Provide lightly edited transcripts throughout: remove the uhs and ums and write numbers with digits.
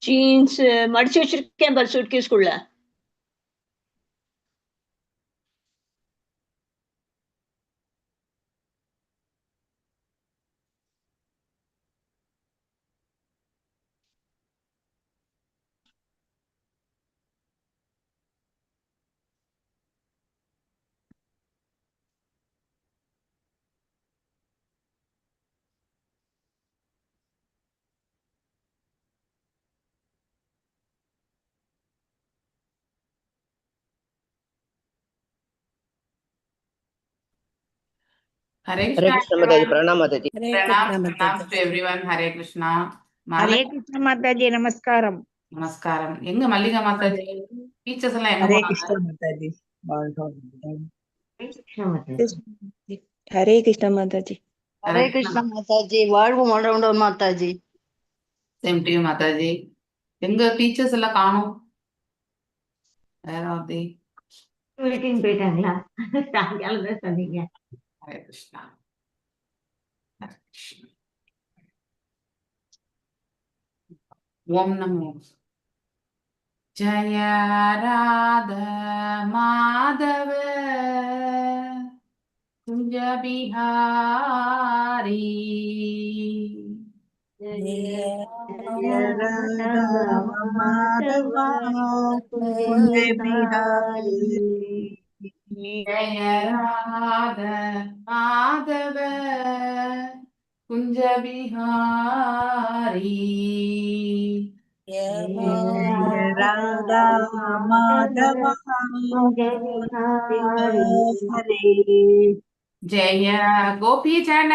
Jeans மடிச்சு வச்சிருக்கேன் பாரு சூட்கேஸ்க்குள்ள. Hare Hare Krishna, Krishna Mataji, Pranam Mataji. Pranam to everyone. Hare Krishna. Hare Krishna Mataji, Namaskaram. Namaskaram. எங்க Mallika Mataji teachers எல்லாம் எங்க Hare போனாங்க? Krishna Mataji. Hare Krishna Mataji. Hare Krishna Mataji, வாழ்வு மலர்ந்தோம் Mataji. Same to you Mataji. எங்க டீச்சர்ஸ் எல்லாம் காணோம்? வேற ஆர்தி மீட்டிங் போயிட்டாங்களா? சாயங்காலம் தான் சொன்னீங்க. ஹரே கிருஷ்ணா. ஹரே கிருஷ்ணா. ஓம் நமோ ஜய ராத Madhava குஞ்ச Bihari Madhava Kunja Bihari. ஜய ராத Madhava குஞ்ச Bihari Radha Madhava Kunja Bihari. ஜய கோபிஜன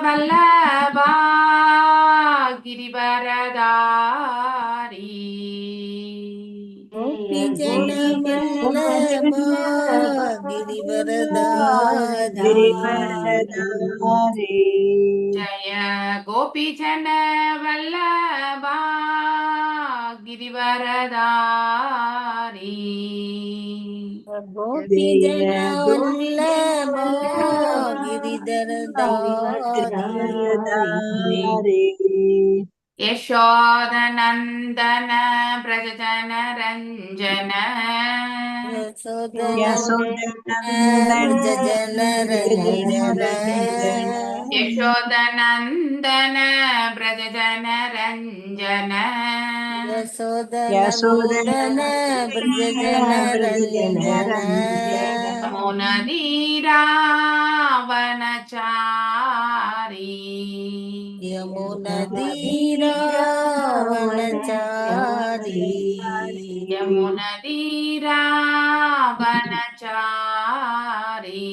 Vallabha கிரிவரதாரி Gopijana Vallabha Girivaradari. Girivaradari. ஜய கோபிஜன Vallabha கிரிவரதாரி Gopijana Vallabha Giridharadari. யசோதநந்தன பிரஜன Ranjana யசோதநந்தன பிரஜன Ranjana Yasodhanandana Brajajana Ranjana முனதீராவனச்சாரி Yamunadiravanachari யமுனதீராவனச்சாரி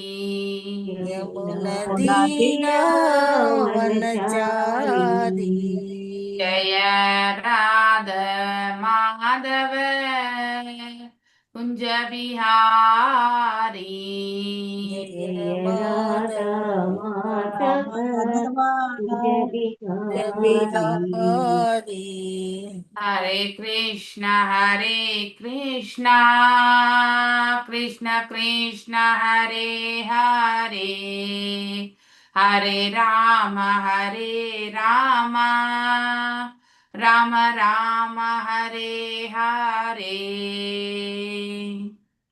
Yamunadiravanachari ஜய ராத Madhava குஞ்ச Bihari Hare Krishna Krishna Krishna Hare Hare Hare Rama Rama Rama Hare Hare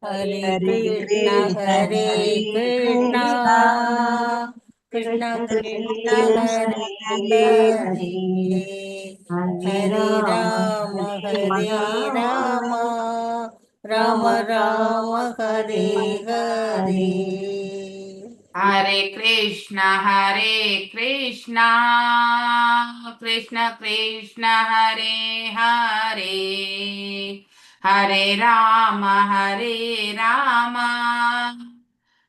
Hare Krishna Krishna Krishna Hare Hare Hare Rama Rama Rama Hare Hare Hare Krishna Krishna Krishna Hare Hare Hare Rama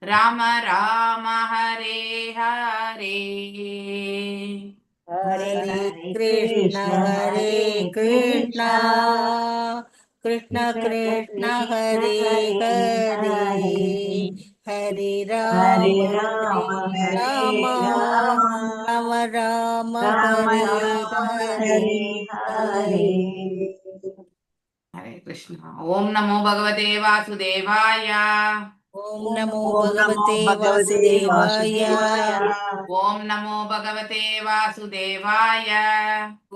Rama Rama Hare Hare Hare Krishna Krishna Krishna Hare Hare Hare Rama Rama Rama Hare Hare Hare Krishna. ஓம் நமோ பகவதே வாசுதேவாய. ஓம் நமோ ஓம் நமோ பகவதே பகவதே வாசுதேவாய. வாசுதேவாய. ஓம் நமோ பகவதே வாசுதேவாய.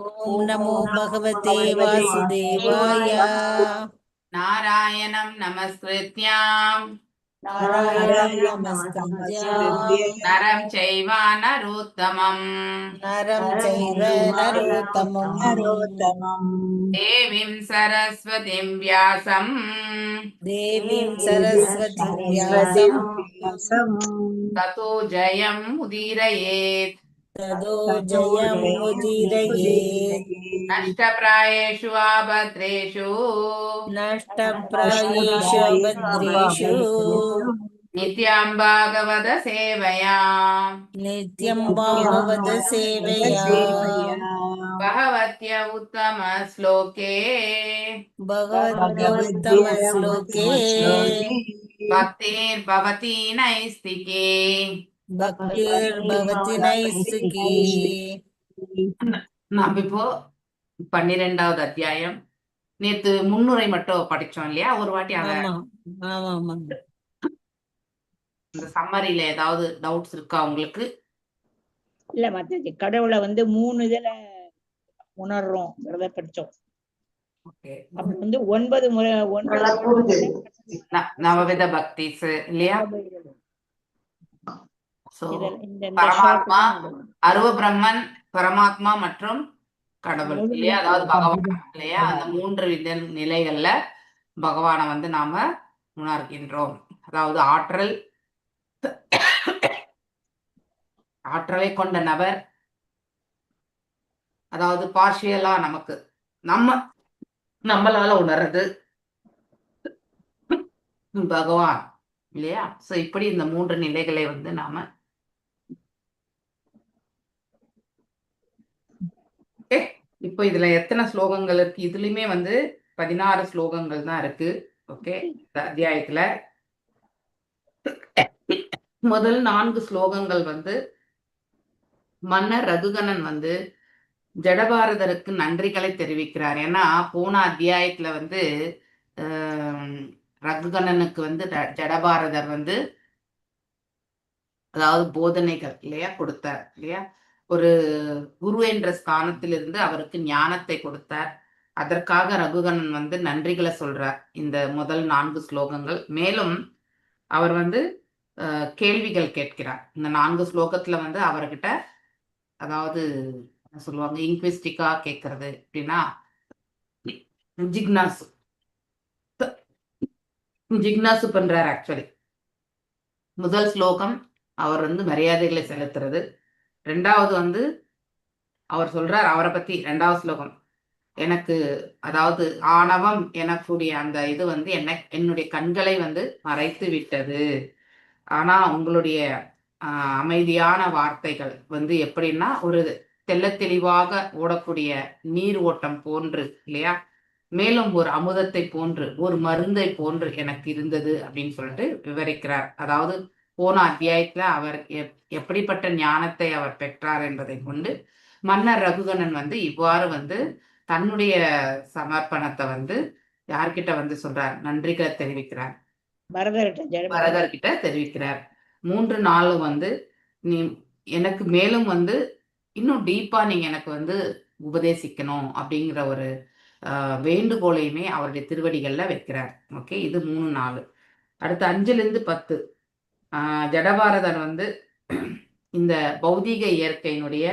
ஓம் நமோ பகவதே வாசுதேவாய. நாராயணம் நமஸ்கிருத்யாம் நாராயணம் நாராயணம் நமஸ்கிருத்ய நமஸ்கிருத்ய நரம் செய்வ நரோத்தமம் நரம் சைவ நரோத்தமம் நரோத்தமம் தேவீம் சரஸ்வதிம் வியாசம் தேவீம் சரஸ்வதி சரஸ்வதிம் வியாசம் வியாசம் ததோ ஜெயம் உதீரயேத். ததோ ததோ ஜயம் ஜெயம் உதீரயேத். உதீரயேத். நஷ்டப்ராயேஷு ஆபத்ரேஷு நஷ்டப்ராயேஷு அபத்ரேஷு நித்யாம் பாகவத சேவையாம் நித்யம் பாகவத சேவையா பகவத்ய உத்தம ஸ்லோகே பகவத்ய உத்தம ஸ்லோகே பக்திர் பவதி நைஸ்திகே. பக்திர் பவதி நைஸ்திகி. நாம் இப்போ 12வது அத்தியாயம். நேத்து முன்னுரை மட்டும் படிச்சோம் இல்லையா? ஒரு வாட்டி அத ஆமா ஆமா ஆமா. இந்த சம்மரியில ஏதாவது டவுட்ஸ் இருக்கா உங்களுக்கு? இல்ல மாதாஜி, கடவுளை வந்து 3 இதுல உணர்றோம் படிச்சோம். ஓகே, அப்ப வந்து 9 முறை 9 நவவித பக்திஸ் இல்லையா? சோ இந்த பரமாத்மா, ஸ்லோகம் அருவ பிரம்மன், பரமாத்மா மற்றும் கடவுள் இல்லையா? அதாவது பகவான் இல்லையா? அந்த 3 வித நிலைகள்ல பகவானை வந்து நாம உணர்கின்றோம். அதாவது ஆற்றலை கொண்ட நபர், அதாவது பார்ஷியலா நமக்கு நம்மளால உணர்றது பகவான் இல்லையா? சோ இப்படி இந்த 3 நிலைகளை வந்து நாம இப்போ இதுல எத்தனை ஸ்லோகங்கள் இருக்கு? இதுலயுமே வந்து 16 ஸ்லோகங்கள் தான் இருக்கு. ஓகே, இந்த அத்தியாயத்துல முதல் 4 ஸ்லோகங்கள் வந்து மன்னர் ரகுகணன் வந்து ஜடபாரதருக்கு நன்றிகளை தெரிவிக்கிறார். ஏன்னா போன அத்தியாயத்துல வந்து ரகுகணனுக்கு வந்து ஜடபாரதர் வந்து அதாவது போதனைகள் இல்லையா கொடுத்தார் இல்லையா? ஒரு குரு என்ற ஸ்தானத்திலிருந்து அவருக்கு ஞானத்தை கொடுத்தார். அதற்காக ரகுகணன் வந்து நன்றிகளை சொல்றார் இந்த முதல் 4 ஸ்லோகங்கள். மேலும் அவர் வந்து கேள்விகள் கேட்கிறார். இந்த 4 ஸ்லோகத்துல வந்து அவர்கிட்ட அதாவது என்ன சொல்லுவாங்க, இன்க்விஸ்டிக்கா கேட்கறது அப்படின்னா ஜிக்னாசு பண்றார். ஆக்சுவலி முதல் ஸ்லோகம் அவர் வந்து மரியாதைகளை செலுத்துறது. 2வது வந்து அவர் சொல்றார் அவரை பத்தி. 2வது ஸ்லோகம் எனக்கு அதாவது ஆணவம் எனக்கூடிய அந்த இது வந்து என்னுடைய கண்களை வந்து மறைத்து விட்டது. ஆனா உங்களுடைய அமைதியான வார்த்தைகள் வந்து எப்படின்னா ஒரு தெள்ள தெளிவாக ஓடக்கூடிய நீர் ஓட்டம் போன்று இல்லையா? மேலும் ஒரு அமுதத்தை போன்று, ஒரு மருந்தை போன்று எனக்கு இருந்தது அப்படின்னு சொல்லிட்டு விவரிக்கிறார். அதாவது போன அத்தியாயத்துல அவர் எப்படிப்பட்ட ஞானத்தை அவர் பெற்றார் என்பதை கொண்டு மன்னர் ரகுகணன் வந்து இவ்வாறு வந்து தன்னுடைய சமர்ப்பணத்தை வந்து யார்கிட்ட வந்து சொல்றார்? நன்றிகளை தெரிவிக்கிறார், பரதர்கிட்ட தெரிவிக்கிறார். 3 நாளும் வந்து நீ எனக்கு மேலும் வந்து இன்னும் டீப்பா நீங்க எனக்கு வந்து உபதேசிக்கணும் அப்படிங்கிற ஒரு வேண்டுகோளையுமே அவருடைய திருவடிகள்ல வைக்கிறார். ஓகே, இது 3 நாள். அடுத்து 5லிருந்து 10 ஜடபாரதர் வந்து இந்த பௌதீக இயற்கையினுடைய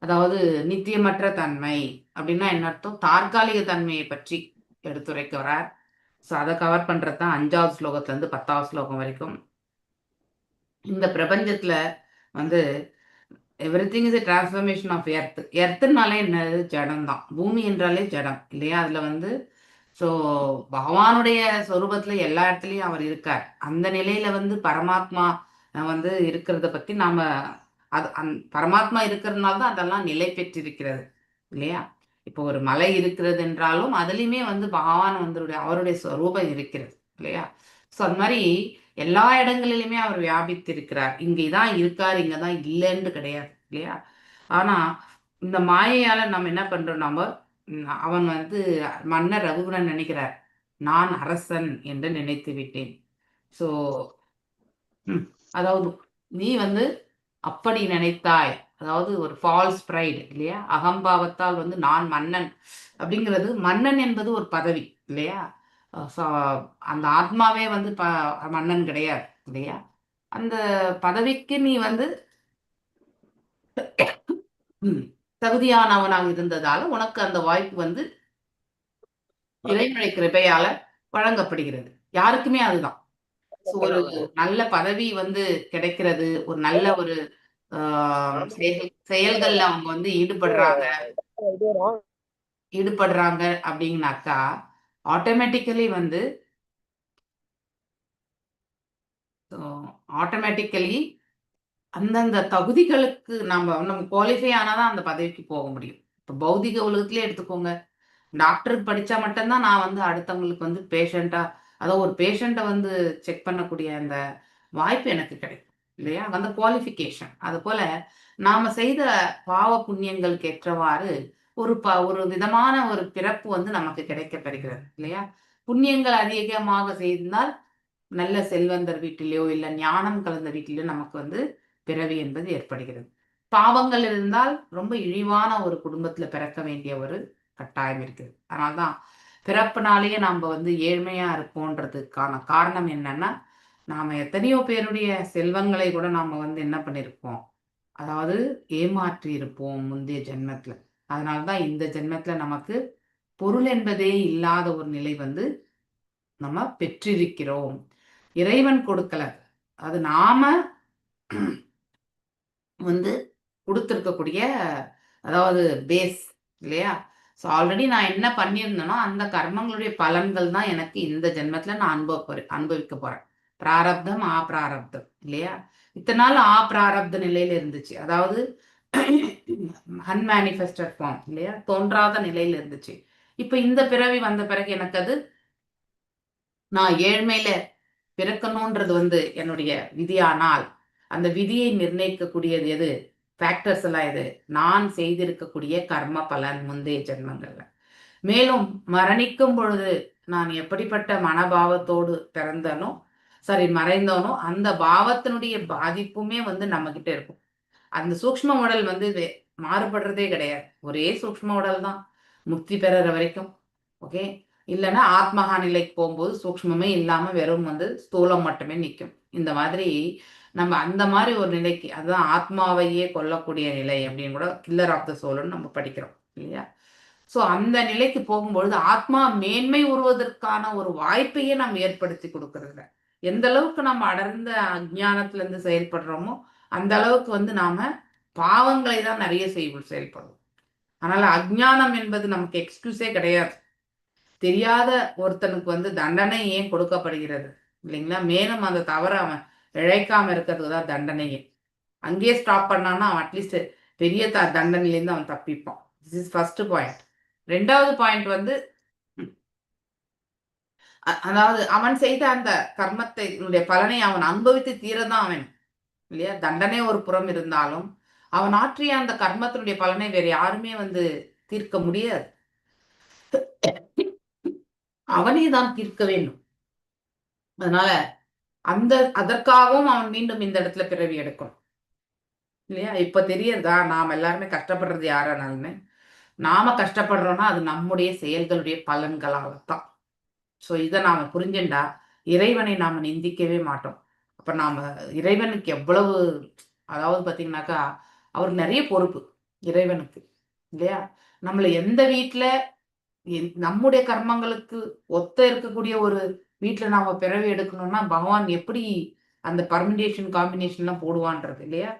அதாவது நித்தியமற்ற தன்மை அப்படின்னா என்ன அர்த்தம்? தற்காலிக தன்மையை பற்றி எடுத்துரைக்க வரார். ஸோ அதை கவர் பண்றது தான் 5வது ஸ்லோகத்துல இருந்து 10வது ஸ்லோகம் வரைக்கும். இந்த பிரபஞ்சத்துல வந்து everything is a transformation of earth. எர்த்துனாலே என்னது? ஜடம் தான். பூமி என்றாலே ஜடம் இல்லையா? அதுல வந்து ஸோ பகவானுடைய சொரூபத்துல எல்லா இடத்துலயும் அவர் இருக்கார். அந்த நிலையில வந்து பரமாத்மா வந்து இருக்கிறத பத்தி நாம பரமாத்மா இருக்கிறதுனால தான் அதெல்லாம் நிலை பெற்றிருக்கிறது இல்லையா? இப்போ ஒரு மலை இருக்கிறது என்றாலும் அதுலயுமே வந்து பகவான் வந்து அவருடைய ஸ்வரூபம் இருக்கிறது இல்லையா? ஸோ அந்த மாதிரி எல்லா இடங்களிலுமே அவர் வியாபித்திருக்கிறார். இங்கதான் இருக்காரு, இங்கதான் இல்லைன்னு கிடையாது இல்லையா? ஆனா இந்த மாயையால நம்ம என்ன பண்றோம்? அவன் வந்து மன்னர் ரகுகணன் நினைக்கிறார் நான் அரசன் என்று நினைத்து விட்டேன். ஸோ அதாவது நீ வந்து அப்படி நினைத்தாய், அதாவது ஒரு ஃபால்ஸ் ப்ரைடு இல்லையா, அகம்பாவத்தால் வந்து நான் மன்னன் அப்படிங்கிறது, மன்னன் என்பது ஒரு பதவி இல்லையா. ஸோ அந்த ஆத்மாவே வந்து மன்னன் கிடையாது இல்லையா. அந்த பதவிக்கு நீ வந்து தகுதியானவனாக இருந்ததால உனக்கு அந்த வாய்ப்பு வந்து இறைவனுடைய கிருபையால வழங்கப்படுகிறது. யாருக்குமே அதுதான். ஸோ ஒரு நல்ல பதவி வந்து கிடைக்கிறது, ஒரு நல்ல ஒரு செயல்கள்ல அவங்க வந்து ஈடுபடுறாங்க அப்படின்னாக்கா ஆட்டோமேட்டிக்கலி வந்து அந்தந்த தகுதிகளுக்கு நம்ம குவாலிஃபை ஆனாதான் அந்த பதவிக்கு போக முடியும். இப்போ பௌதிக உலகத்திலே எடுத்துக்கோங்க, டாக்டருக்கு படிச்சா மட்டும்தான் நான் வந்து அடுத்தவங்களுக்கு வந்து பேஷண்டா, அதாவது ஒரு பேஷண்ட்டை வந்து செக் பண்ணக்கூடிய அந்த வாய்ப்பு எனக்கு கிடைக்கும் இல்லையா, அந்த குவாலிஃபிகேஷன். அதுபோல நாம செய்த பாவ புண்ணியங்களுக்கு ஏற்றவாறு ஒரு விதமான ஒரு பிறப்பு வந்து நமக்கு கிடைக்கப்பெறுகிறது இல்லையா. புண்ணியங்கள் அதிகமாக செய்தால் நல்ல செல்வந்தர் வீட்டிலேயோ இல்ல ஞானம் கலந்த வீட்டிலேயோ நமக்கு வந்து பிறவி என்பது ஏற்படுகிறது. பாவங்கள் இருந்தால் ரொம்ப இழிவான ஒரு குடும்பத்துல பிறக்க வேண்டிய ஒரு கட்டாயம் இருக்குது. அதனால்தான் பிறப்புனாலேயே நம்ம வந்து ஏழ்மையா இருப்போன்றதுக்கான காரணம் என்னன்னா, நாம எத்தனையோ பேருடைய செல்வங்களை கூட நாம வந்து என்ன பண்ணிருப்போம், அதாவது ஏமாற்றி இருப்போம் முந்தைய ஜென்மத்துல. அதனால்தான் இந்த ஜென்மத்துல நமக்கு பொருள் என்பதே இல்லாத ஒரு நிலை வந்து நம்ம பெற்றிருக்கிறோம். இறைவன் கொடுக்கல, அது நாம வந்து கொடுத்திருக்கக்கூடிய அதாவது பேஸ் இல்லையா. ஸோ ஆல்ரெடி நான் என்ன பண்ணியிருந்தேனோ அந்த கர்மங்களுடைய பலன்கள் தான் எனக்கு இந்த ஜென்மத்துல நான் அனுபவிக்க போறேன். பிராரப்தம் பிராரப்தம் இல்லையா. இத்தனை நாள் பிராரப்த நிலையில இருந்துச்சு, அதாவது அன்மேனிஃபெஸ்டட் ஃபார்ம் இல்லையா, தோன்றாத நிலையில இருந்துச்சு. இப்ப இந்த பிறவி வந்த பிறகு எனக்கு அது நான் ஏழ்மையில பிறக்கணுன்றது வந்து என்னுடைய விதியானால், அந்த விதியை நிர்ணயிக்கக்கூடியது எது, ஃபேக்டர்ஸ் எல்லாம் எது, நான் செய்திருக்கக்கூடிய கர்ம பலன் முந்தைய ஜென்மங்கள்ல. மேலும் மரணிக்கும் பொழுது நான் எப்படிப்பட்ட மனபாவத்தோடு பிறந்தனோ மறைந்தோனோ அந்த பாவத்தினுடைய பாதிப்புமே வந்து நம்ம கிட்ட இருக்கும். அந்த சூக்ஷ்ம உடல் வந்து மாறுபடுறதே கிடையாது, ஒரே சூக்ஷ்ம உடல் தான் முக்தி பெறுற வரைக்கும். ஓகே, இல்லைன்னா ஆத்மகா நிலைக்கு போகும்போது சூக்ஷ்மமே இல்லாம வெறும் வந்து ஸ்தூலம் மட்டுமே நிற்கும். இந்த மாதிரி நம்ம அந்த மாதிரி ஒரு நிலைக்கு, அதுதான் ஆத்மாவையே கொல்லக்கூடிய நிலை அப்படின்னு கூட கில்லர் ஆஃப் த சோல்னு நம்ம படிக்கிறோம் இல்லையா. ஸோ அந்த நிலைக்கு போகும்பொழுது ஆத்மா மேன்மை உருவதற்கான ஒரு வாய்ப்பையே நம்ம ஏற்படுத்தி கொடுக்கறதில்ல. எந்த அளவுக்கு நம்ம அடர்ந்த அஜ்ஞானத்துல இருந்து செயல்படுறோமோ அந்த அளவுக்கு வந்து நாம பாவங்களை தான் நிறைய செயல்படுவோம். அதனால அஜ்ஞானம் என்பது நமக்கு எக்ஸ்கியூஸே கிடையாது. தெரியாத ஒருத்தனுக்கு வந்து தண்டனை ஏன் கொடுக்கப்படுகிறது இல்லைங்களா, மேலும் அந்த தவற அவன் இழைக்காம இருக்கிறதுக்கு தான் தண்டனையே. அங்கேயே ஸ்டாப் பண்ணான்னா அவன் அட்லீஸ்ட் பெரிய தண்டனையிலேருந்து அவன் தப்பிப்பான். This is first point. ரெண்டாவது பாயிண்ட் வந்து அதாவது அவன் செய்த அந்த கர்மத்தை பலனை அவன் அனுபவித்து தீரதான் அவன் இல்லையா. தண்டனை ஒரு புறம் இருந்தாலும் அவன் ஆற்றிய அந்த கர்மத்தினுடைய பலனை வேற யாருமே வந்து தீர்க்க முடியாது, அவனே தான் தீர்க்க வேண்டும். அதனால அதற்காகவும் அவன் மீண்டும் இந்த இடத்துல பிறவி எடுக்கணும் இல்லையா. இப்ப தெரியறதா நாம எல்லாருமே கஷ்டப்படுறது யாரானாலுமே, நாம கஷ்டப்படுறோம்னா அது நம்முடைய செயல்களுடைய பலன்களாகத்தான். ஸோ இதை நாம புரிஞ்சுண்டா இறைவனை நாம நிந்திக்கவே மாட்டோம். அப்ப நாம இறைவனுக்கு எவ்வளவு, அதாவது பாத்தீங்கன்னாக்கா அவருக்கு நிறைய பொறுப்பு இறைவனுக்கு இல்லையா. நம்மள எந்த வீட்டுல நம்முடைய கர்மங்களுக்கு ஒத்த இருக்கக்கூடிய ஒரு வீட்டுல நாம பிறவி எடுக்கணும்னா பகவான் எப்படி அந்த பர்மிடேஷன் காம்பினேஷன் எல்லாம் போடுவான்றது இல்லையா.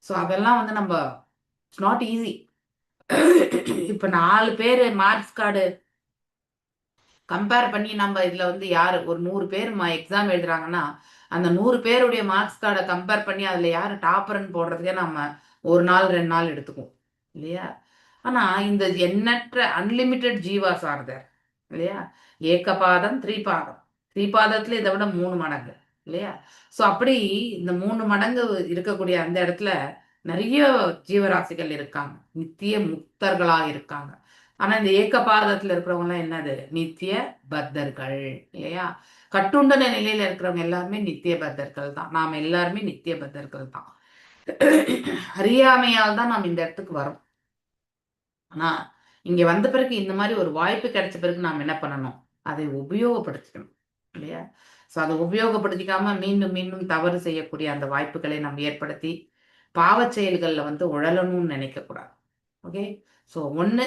ஸோ அதெல்லாம் வந்து நம்ம இட்ஸ் நாட் ஈஸி. இப்ப 4 பேர் மார்க்ஸ் கார்டு கம்பேர் பண்ணி நம்ம இதுல வந்து யாரு ஒரு 100 பேர் எக்ஸாம் எழுதுறாங்கன்னா அந்த 100 பேருடைய மார்க்ஸ் கார்டை கம்பேர் பண்ணி அதுல யாரு டாப்பர்ன்னு போடுறதுக்கே நம்ம 1 நாள் 2 நாள் எடுத்துக்கும் இல்லையா. ஆனா இந்த எண்ணற்ற அன்லிமிட்டெட் ஜீவாஸ் ஆர் தேர் இல்லையா. ஏகபாதம் 3 பாதம், 3 பாதத்துல இதை விட 3 மடங்கு இல்லையா. ஸோ அப்படி இந்த 3 மடங்கு இருக்கக்கூடிய அந்த இடத்துல நிறைய ஜீவராசிகள் இருக்காங்க, நித்திய முக்தர்களா இருக்காங்க. ஆனா இந்த ஏக்கபாதத்துல இருக்கிறவங்க எல்லாம் என்னது? நித்திய பத்தர்கள் இல்லையா? கட்டுண்டன நிலையில இருக்கிறவங்க எல்லாருமே நித்திய பத்தர்கள் தான். நாம் எல்லாருமே நித்திய பத்தர்கள் தான். அறியாமையால் தான் நாம் இந்த இடத்துக்கு வரோம். ஆனா இங்க வந்த பிறகு இந்த மாதிரி ஒரு வாய்ப்பு கிடைச்ச பிறகு நாம் என்ன பண்ணணும்? அதை உபயோகப்படுத்திக்கணும் இல்லையா? ஸோ அதை உபயோகப்படுத்திக்காம மீண்டும் மீண்டும் தவறு செய்யக்கூடிய அந்த வாய்ப்புகளை நம்ம ஏற்படுத்தி பாவச் செயல்களில் வந்து உழலணும்னு நினைக்கக்கூடாது. ஓகே, ஸோ ஒன்று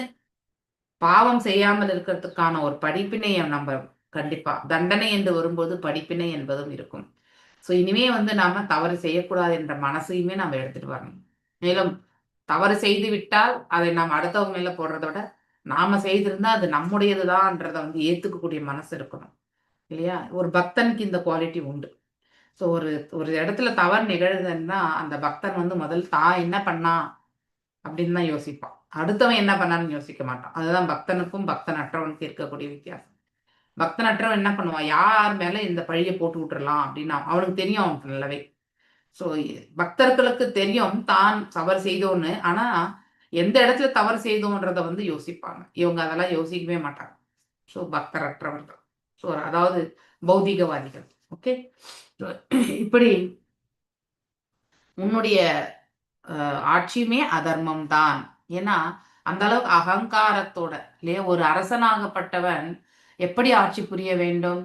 பாவம் செய்யாமல் இருக்கிறதுக்கான ஒரு படிப்பினை நம்ம கண்டிப்பா தண்டனை என்று வரும்போது படிப்பினை என்பதும் இருக்கும். ஸோ இனிமே வந்து நாம தவறு செய்யக்கூடாது என்ற மனசையுமே நம்ம எடுத்துட்டு வரணும். மேலும் தவறு செய்து விட்டால் அதை நாம் அடுத்தவங்க மேல போடுறத விட நாம செய்திருந்தா அது நம்முடையதுதான்றதை வந்து ஏத்துக்கக்கூடிய மனசு இருக்கணும் இல்லையா? ஒரு பக்தனுக்கு இந்த குவாலிட்டி உண்டு. ஸோ ஒரு ஒரு இடத்துல தவறு நிகழுதுன்னா அந்த பக்தன் வந்து முதல் தான் என்ன பண்ணா அப்படின்னு தான் யோசிப்பான். அடுத்தவன் என்ன பண்ணான்னு யோசிக்க மாட்டான். அதுதான் பக்தனுக்கும் பக்தனற்றவனுக்கும் இருக்கக்கூடிய வித்தியாசம். பக்தனற்றவன் என்ன பண்ணுவான்? யார் மேல இந்த பழியை போட்டு விட்டுறலாம் அப்படின்னு அவனுக்கு தெரியும், அவனுக்கு நல்லாவே. ஸோ பக்தர்களுக்கு தெரியும் தான் தவறு செய்தோன்னு. ஆனா எந்த இடத்துல தவறு செய்தோன்றத வந்து யோசிப்பாங்க. இவங்க அதெல்லாம் யோசிக்கவே மாட்டாங்க. ஸோ பக்தரற்றவர்கள், ஸோ அதாவது பௌதிகவாதிகள். ஓகே, இப்படி உன்னுடைய ஆட்சியுமே அதர்மம் தான். ஏன்னா அந்த அளவுக்கு அகங்காரத்தோட இல்லையா? ஒரு அரசனாகப்பட்டவன் எப்படி ஆட்சி புரிய வேண்டும்?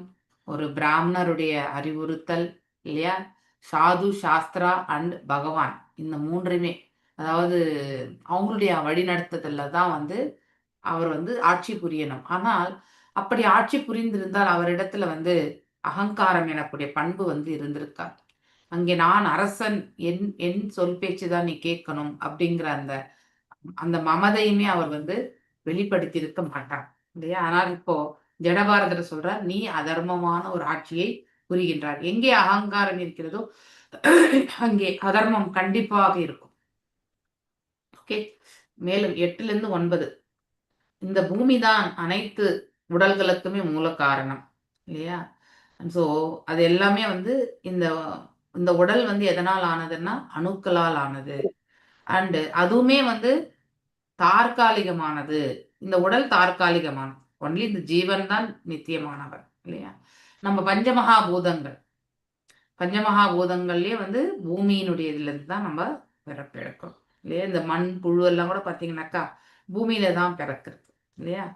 ஒரு பிராமணருடைய அறிவுறுத்தல் இல்லையா? சாது சாஸ்திரா அண்ட் பகவான், இந்த மூன்றுமே, அதாவது அவங்களுடைய வழிநடத்துதல்ல தான் வந்து அவர் வந்து ஆட்சி புரியணும். ஆனால் அப்படி ஆட்சி புரிந்திருந்தால் அவரிடத்துல வந்து அகங்காரம் எனக்கூடிய பண்பு வந்து இருந்திருக்காது. அங்கே நான் அரசன், என் என் சொல் பேச்சு தான் நீ கேட்கணும் அப்படிங்கிற அந்த அந்த மமதையுமே அவர் வந்து வெளிப்படுத்தி இருக்க மாட்டார் இல்லையா? ஆனால் இப்போ ஜடபாரதர் சொல்றார், நீ அதர்மமான ஒரு ஆட்சியை புரிகின்றார். எங்கே அகங்காரம் இருக்கிறதோ அங்கே அதர்மம் கண்டிப்பாக இருக்கும். ஓகே, மேலும் 8லிருந்து 9 இந்த பூமி தான் அனைத்து உடல்களுக்குமே மூல காரணம் இல்லையா? ஸோ அது எல்லாமே வந்து இந்த இந்த உடல் வந்து எதனால் ஆனதுன்னா அணுக்களால் ஆனது. அண்டு அதுவுமே வந்து தற்காலிகமானது. இந்த உடல் தற்காலிகமானது. ஒன்லி இந்த ஜீவன் தான் நித்தியமானவர் இல்லையா? நம்ம பஞ்சமகாபூதங்கள்லயே வந்து பூமியினுடைய இதுல இருந்து தான் நம்ம பிறப்பிழக்கிறோம் இல்லையா? இந்த மண் புழு எல்லாம் கூட பார்த்தீங்கன்னாக்கா பூமியில தான் பிறக்கிறது இல்லையா?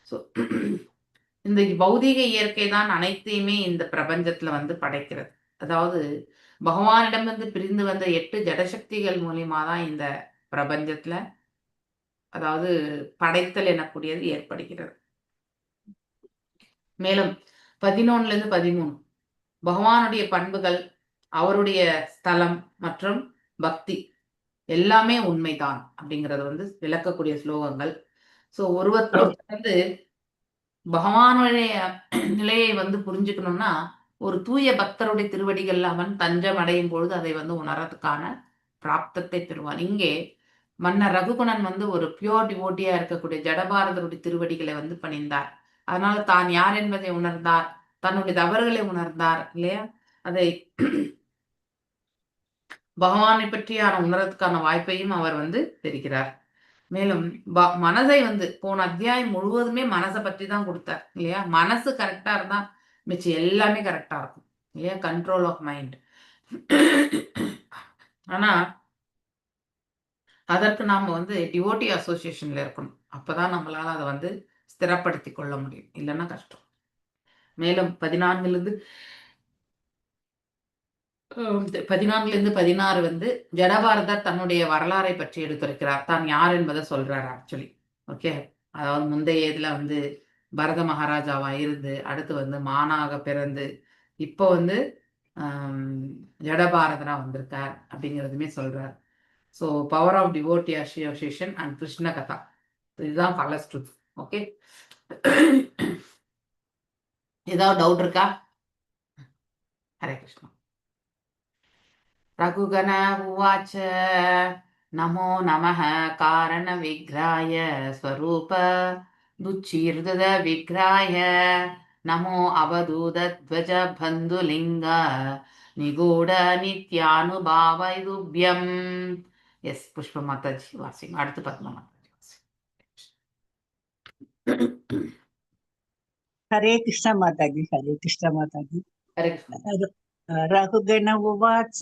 ஸோ இந்த பௌதீக இயற்கை தான் அனைத்தையுமே இந்த பிரபஞ்சத்துல வந்து படைக்கிறது. அதாவது பகவானிடமிருந்து பிரிந்து வந்த 8 ஜடசக்திகள் மூலியமா தான் இந்த பிரபஞ்சத்துல, அதாவது படைத்தல் எனக்கூடியது ஏற்படுகிறது. மேலும் 11லிருந்து 13 பகவானுடைய பண்புகள், அவருடைய ஸ்தலம் மற்றும் பக்தி எல்லாமே உண்மைதான் அப்படிங்கறது வந்து விளக்கக்கூடிய ஸ்லோகங்கள். ஸோ ஒருவர் வந்து பகவானுடைய நிலையை வந்து புரிஞ்சுக்கணும்னா ஒரு தூய பக்தருடைய திருவடிகள் அவன் தஞ்சம் அடையும் பொழுது அதை வந்து உணர்றதுக்கான பிராப்தத்தை பெறுவான். இங்கே மன்னர் ரகுகுணன் வந்து ஒரு பியோர் டிவோட்டியா இருக்கக்கூடிய ஜடபாரதருடைய திருவடிகளை வந்து பணிந்தார். அதனால தான் யார் என்பதை உணர்ந்தார், தன்னுடைய தவறுகளை உணர்ந்தார் இல்லையா? அதை பகவானை பற்றியான உணர்றதுக்கான வாய்ப்பையும் அவர் வந்து தெரிகிறார். மேலும் மனதை வந்து போன அத்தியாயம் முழுவதுமே மனசை பற்றி தான் கொடுத்தார் இல்லையா? மனசு கரெக்டா இருந்தா மிச்சம் எல்லாமே கரெக்டா இருக்கும் இல்லையா? Control of mind. ஆனா அதற்கு நாம வந்து டிவோட்டி அசோசியேஷன்ல இருக்கணும். அப்பதான் நம்மளால அதை வந்து ஸ்திரப்படுத்தி கொள்ள முடியும், இல்லைன்னா கஷ்டம். மேலும் 14லிருந்து 16 வந்து ஜடபாரதர் தன்னுடைய வரலாறை பற்றி எடுத்துரைக்கிறார். தான் யார் என்பதை சொல்றார் ஆக்சுவலி. ஓகே, அதாவது முந்தைய இதுல வந்து பரத மகாராஜாவா இருந்து அடுத்து வந்து மானாக பிறந்து இப்போ வந்து ஜடபாரதரா வந்திருக்கார் அப்படிங்கிறதுமே சொல்றார். So power of devotee association and Krishna கதா, இதுதான் ஃபலஸ்ருத். ஓகே, ஏதாவது டவுட் இருக்கா? ஹரே கிருஷ்ணா. ரகுகண உவாச்ச நமோ நமः காரண விக்ராய ஸ்வரூப துச்சீர்தத விக்ராய நமோ அவதூதத்வஜ பந்துலிங்க நிகூட நித்யானுபாவயுபியம். எஸ் புஷ்ப மாதாஜி வாசிங்க. அடுத்து பத்மா மாதாஜி வாசிங்க. हरे कृष्ण माताजी, हरे कृष्ण माताजी। ஹரே கிருஷ்ணா. रघुगण उवाच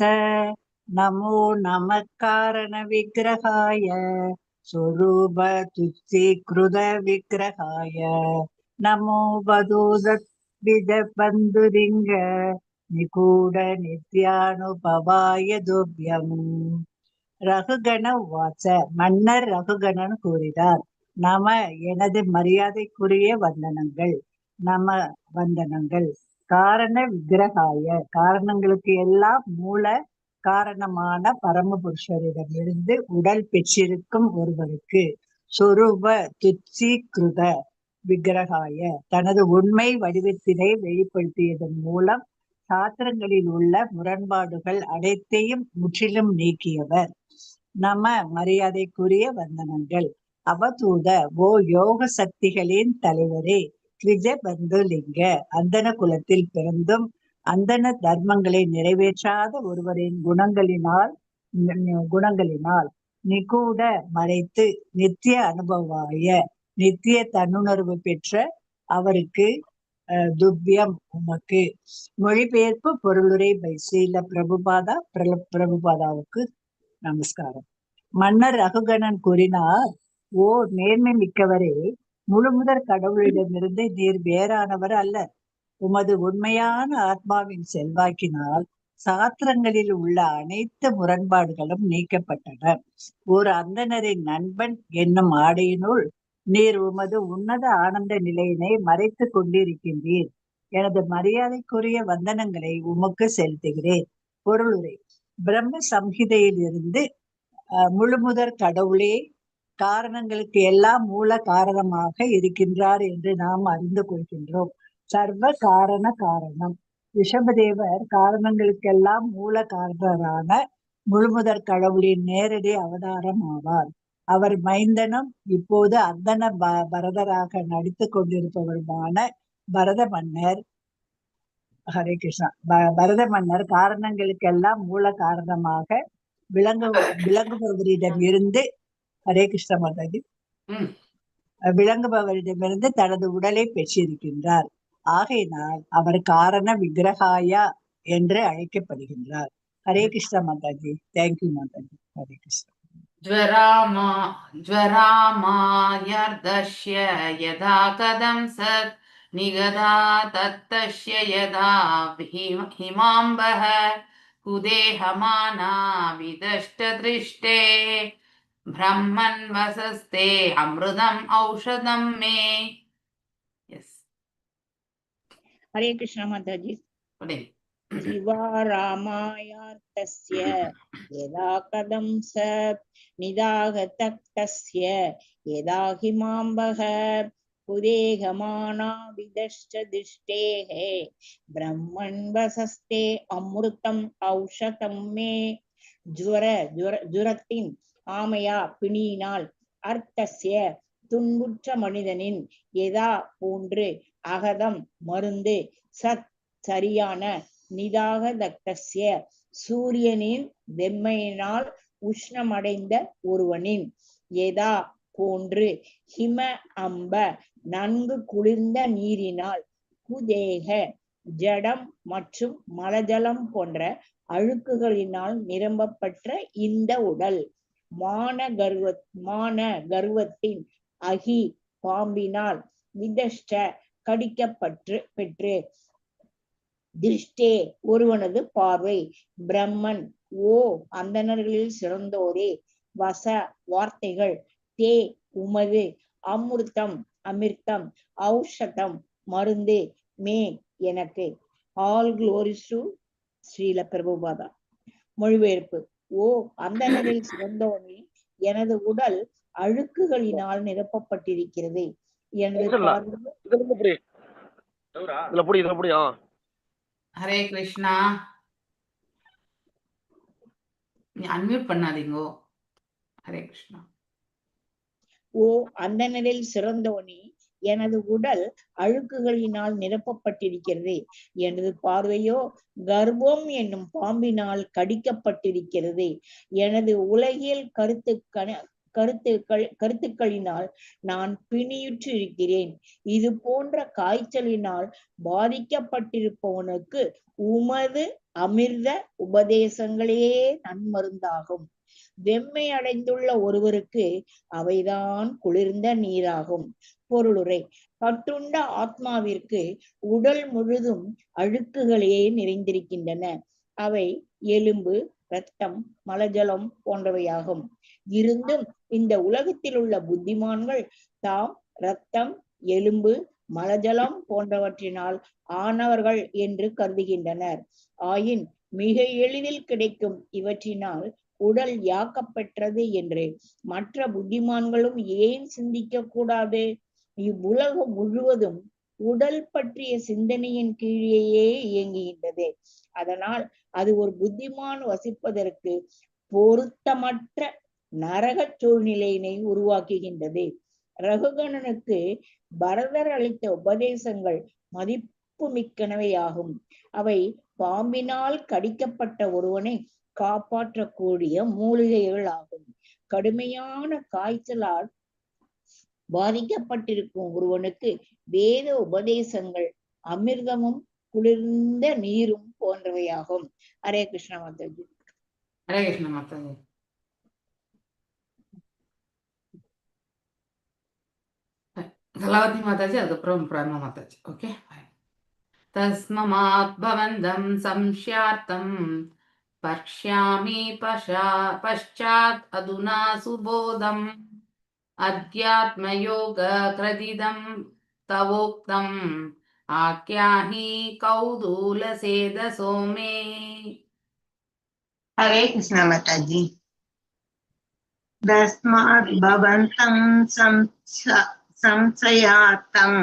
नमो नमः कारण विग्रहाय स्वरूप तुष्टीकृत विग्रहाय नमो वधूदद्विज बन्धुरिङ्ग निगूढ नित्यानुभवाय तुभ्यम्। ரகுகண வாச்ச, மன்னர் ரகுகணன் கூறினார், நம எனது மரியாதைக்குரிய வந்தனங்கள், நம வந்தனங்கள். காரண விக்கிரகாய, காரணங்களுக்கு எல்லாம் மூல காரணமான பரமபுருஷரிடமிருந்து உடல் பெற்றிருக்கும் ஒருவருக்கு, சொரூப துச்சீகிருத விக்கிரகாய, தனது உண்மை வடிவத்தினை வெளிப்படுத்தியதன் மூலம் சாஸ்திரங்களில் உள்ள முரண்பாடுகள் அனைத்தையும் முற்றிலும் நீக்கியவர். நம மரியாதைக்குரிய வந்தனங்கள். அவதூத, ஓ யோக சக்திகளின் தலைவரே, த்விஜ பந்துலிங்க, அந்தன குலத்தில் பிறந்தும் அந்தன தர்மங்களை நிறைவேற்றாத ஒருவரின் குணங்களினால் நிகூட மறைத்து நித்திய அனுபவாய, நித்திய தன்னுணர்வு பெற்ற அவருக்கு துப்பியம் உமக்கு. மொழிபெயர்ப்பு பொருளுரை பை ஸ்ரீல பிரபுபாதாவுக்கு நமஸ்காரம். மன்னர் ரகுகணன் கூறினார், ஓ நேர்மை மிக்கவரே, முழுமுதற் கடவுளிடமிருந்து நீர் வேறானவர் அல்ல. உமது உண்மையான ஆத்மாவின் செல்வாக்கினால் சாஸ்திரங்களில் உள்ள அனைத்து முரண்பாடுகளும் நீக்கப்பட்டன. ஒரு அந்தணரின் நண்பன் என்னும் ஆடையினுள் நீர் உமது உன்னத ஆனந்த நிலையினை மறைத்து கொண்டிருக்கின்றீர். எனது மரியாதைக்குரிய வந்தனங்களை உமக்கு செலுத்துகிறேன். பொருளுரை. பிரம்ம சம்ஹிதையில் இருந்து முழுமுதற் கடவுளே காரணங்களுக்கு எல்லாம் மூல காரணமாக இருக்கின்றார் என்று நாம் அறிந்து கொள்கின்றோம். சர்வ காரண காரணம். ரிஷபதேவர் காரணங்களுக்கெல்லாம் மூல காரணரான முழுமுதற் கடவுளின் நேரடி அவதாரம் ஆவார். அவர் மைந்தனும் இப்போது அந்தன பரதராக நடித்து கொண்டிருப்பவருமான பரத மன்னர். ஹரே கிருஷ்ணா. பரத மன்னர் காரணங்களுக்கெல்லாம் மூல காரணமாக விளங்குபவரிடம் இருந்து, ஹரே கிருஷ்ண மாதாஜி, விளங்குபவரிடமிருந்து தனது உடலை பெற்றிருக்கின்றார். ஆகையினால் அவர் காரண விக்கிரகாயா என்று அழைக்கப்படுகின்றார். ஹரே கிருஷ்ண மாதாஜி. தேங்க்யூ மாதாஜி. ஹரே கிருஷ்ண. ज्वरामायर्दश्य यदा कदं सत् निगदा तत्तस्य यदा हिमाम्बः कुदेहमाना विदष्टदृष्टे ब्रह्मन् वसस्ते अमृतम् औषधं मे. ஹரே கிருஷ்ண மாதாஜி. ஜீவா ராமாயார்த்தஸ்ய யதா கதம் சத் நிதாகதக்தஸ்ய யதா ஹிமாம்பக குதேகமானா விதஷ்டதிஷ்டேஹே பிரம்மன் வசஸ்தே அமிர்தம் ஔஷதம் மே. ஜுரத்தின் ஆமையா பிணியினால் அர்த்தஸ்ய துன்புற்ற மனிதனின் எதா போன்று அகதம் மருந்து சத் சரியான நிதாகதக்தஸ்ய சூரியனின் வெம்மையினால் உஷ்ணமடைந்த ஒருவனின் எதா போன்று ஹிம அம்ப நன்கு குளிர்ந்த நீரினால் குதேக ஜடம் மற்றும் மலஜலம் போன்ற அழுக்குகளினால் நிரம்பப்பட்ட இந்த உடல் மான கர்வத்தின் அகி பாம்பினால் விதஷ்ட கடிக்கப்பட்டு பெற்று திருஷ்டே ஒருவனது பார்வை பிரம்மன் ஓ அந்தணர்களில் சிறந்தோரே வச வார்த்தைகள் தே உமது அமிர்தம் அமிர்தம் ஔஷதம் மருந்து மே எனக்கு. All glories to Srila Prabhupada. மொழிபெயர்ப்பு. ஓ அந்தணரில் சிறந்தோனே, எனது உடல் அழுக்குகளினால் நிரப்பப்பட்டிருக்கிறது. ஹரே கிருஷ்ணா. அன்மியூட் பண்ணாதீங்கோ. ஹரே கிருஷ்ணா. ஓ அந்தணரில் சிறந்தோனே, எனது உடல் அழுக்குகளினால் நிரப்பப்பட்டிருக்கிறது. எனது பார்வையோ கர்வம் என்னும் பாம்பினால் கடிக்கப்பட்டிருக்கிறது. எனது உலகியல் கருத்துக்களினால் நான் பிணியுற்று இருக்கிறேன். இது போன்ற காய்ச்சலினால் பாதிக்கப்பட்டிருப்பவனுக்கு உமது அமிர்த உபதேசங்களே நன்மருந்தாகும். வெம்மை அடைந்துள்ள ஒருவருக்கு அவைதான் குளிர்ந்த நீராகும். பொருளுரை: கட்டுண்ட ஆத்மாவிற்கு உடல் முழுதும் அழுக்குகளே நிறைந்திருக்கின்றன. அவை எலும்பு, இரத்தம், மலஜலம் போன்றவையாகும். இருந்தும் இந்த உலகத்தில் உள்ள புத்திமான்கள் தாம் இரத்தம், எலும்பு, மலஜலம் போன்றவற்றினால் ஆனவர்கள் என்று கருதுகின்றனர். ஆயின் மிக எளிதில் கிடைக்கும் இவற்றினால் உடல் யாக்கப்பெற்றது என்று மற்ற புத்திமான்களும் ஏன் சிந்திக்க கூடாது? இவ்வுலகம் முழுவதும் உடல் பற்றிய சிந்தனையின் கீழேயே இயங்குகின்றது. அதனால் அது ஒரு புத்திமான் வசிப்பதற்கு பொருத்தமற்ற நரக சூழ்நிலையினை உருவாக்குகின்றது. ரகுகணனுக்கு பரதர் அளித்த உபதேசங்கள் மதிப்பு மிக்கனவையாகும். அவை பாம்பினால் கடிக்கப்பட்ட ஒருவனை காப்பாற்றக்கூடிய மூலிகைகள் ஆகும். கடுமையான காய்ச்சலால் பாதிக்கப்பட்டிருக்கும் ஒருவனுக்கு வேத உபதேசங்கள் அமிர்தமும் குளிர்ந்த நீரும் போன்றவையாகும். ஹரே கிருஷ்ண மாதாஜி. ஹரே கிருஷ்ண மாதாஜி. கலாவதி மாதாஜி, அதுக்கப்புறம் பிரம்ம மாதாஜி. ஓகே. தஸ்மாத் பவந்தம் சம்ஸ்யார்த்தம் பக்ஷ்யாமி பஷ்சாத் அதுனா சுபோதம் அத்யாத்மயோக கிரதிதம் தவோக்தம் ஆக்யாஹி கௌதூலசேத சோமே. हरे कृष्ण माता जी। तस्मात् भवन्तं संशयार्थं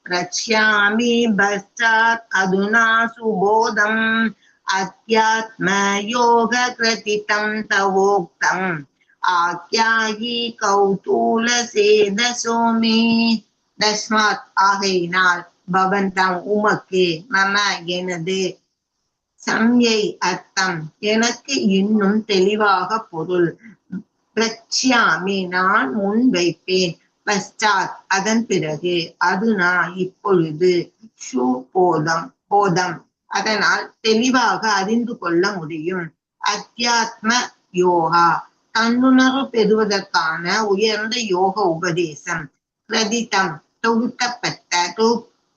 प्रक्ष्यामि पश्चात् अधुना सुबोधम् अध्यात्मयोगकृतितं तवोक्तम् आख्याहि कौतूलसेदसोमे. तस्मात् ஆகையினால் பவந்தம் உமக்கு மம எனது சம்யை அர்த்தம் எனக்கு இன்னும் தெளிவாக பொருள் பிரக்ஷ்யாமி நான் முன் வைப்பேன் பஷ்சாத் அதன் பிறகு அதுனா இப்பொழுது போதம் அதனால் தெளிவாக அறிந்து கொள்ள முடியும். அத்தியாத்ம யோகா தன்னுணர்வு பெறுவதற்கான உயர்ந்த யோக உபதேசம். பிரதிதம்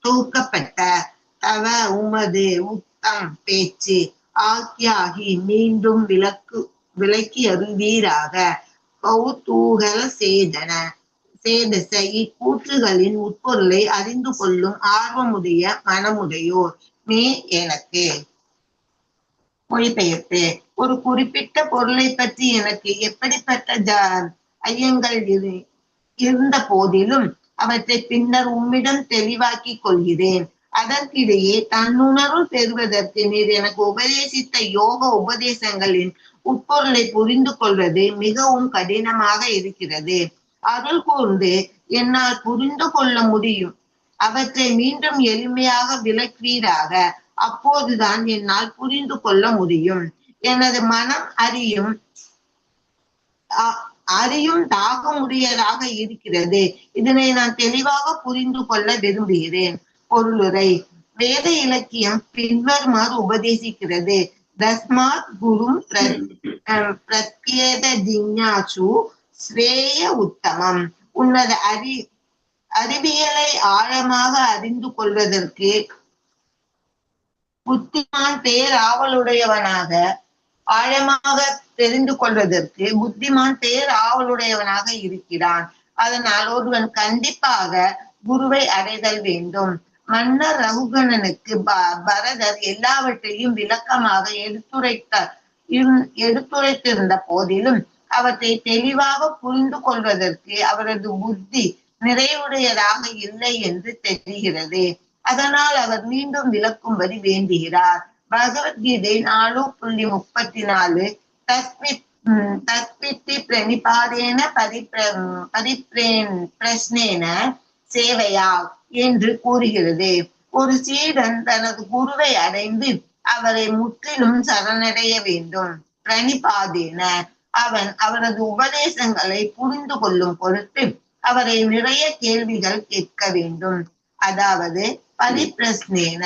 தொகுக்கப்பட்ட தவ உமது பேச்சு ஆக்கியாகி மீண்டும் விளக்கி அருள்வீராக. கௌதூகல சேதச இக்கூற்றுகளின் உட்பொருளை அறிந்து கொள்ளும் ஆர்வமுடைய மனமுடையோர் மே எனக்கு. மொழிபெயர்ப்பு: ஒரு குறிப்பிட்ட பொருளை பற்றி எனக்கு எப்படிப்பட்ட ஐயங்கள் இருந்த போதிலும் அவற்றை பின்னர் உம்மிடம் தெளிவாக்கி கொள்கிறேன். அதற்கிடையே தன்னுணர்வு பெறுவதற்கு நீர் எனக்கு உபதேசித்த யோக உபதேசங்களின் உட்பொருளை புரிந்து கொள்வது மிகவும் கடினமாக இருக்கிறது. அருள் கூர்ந்து என்னால் புரிந்து கொள்ள முடியும். அவற்றை மீண்டும் எளிமையாக விளக்குவீராக. அப்போதுதான் என்னால் புரிந்து கொள்ள முடியும். எனது மனம் அறியும் தாகமுடையதாக இருக்கிறது. இதனை நான் தெளிவாக புரிந்து கொள்ள விரும்புகிறேன். பொருளுரை: வேத இலக்கியம் பின்வருமாறு உபதேசிக்கிறது. தஸ்மாத் குரும் பிரத்யேத ஜிஞ்ஞாசு ஸ்ரேய உத்தமம். உன்னத அறிவியலை ஆழமாக அறிந்து கொள்வதற்கு புத்திமான் பேராவலுடையவனாக ஆழமாக தெரிந்து கொள்வதற்கு புத்திமான் பேராவலுடையவனாக இருக்கிறான். அதனால் ஒருவன் கண்டிப்பாக குருவை அடைதல் வேண்டும். மன்னர் ரகுகணனுக்கு பரதர் எல்லாவற்றையும் விளக்கமாக எடுத்துரைத்திருந்த போதிலும் அவற்றை தெளிவாக புரிந்து கொள்வதற்கு அவரது புத்தி நிறைவுடையதாக இல்லை என்று தெரிகிறது. அதனால் அவர் மீண்டும் விளக்கும்படி வேண்டுகிறார். பகவத்கீதை 4.34 தஸ்மித்தி பிரணிபாதேன பிரஸ்னேன சேவையா என்று கூறுகிறது. ஒரு சீடன் தனது குருவை அடைந்து அவரை முற்றிலும் சரணடைய வேண்டும். பிரணிபாதேன அவன் அவரது உபதேசங்களை புரிந்து கொள்ளும் பொருட்டு அவரை நிறைய கேள்விகள் கேட்க வேண்டும். அதாவது பரிப்பிரஸ்னேன,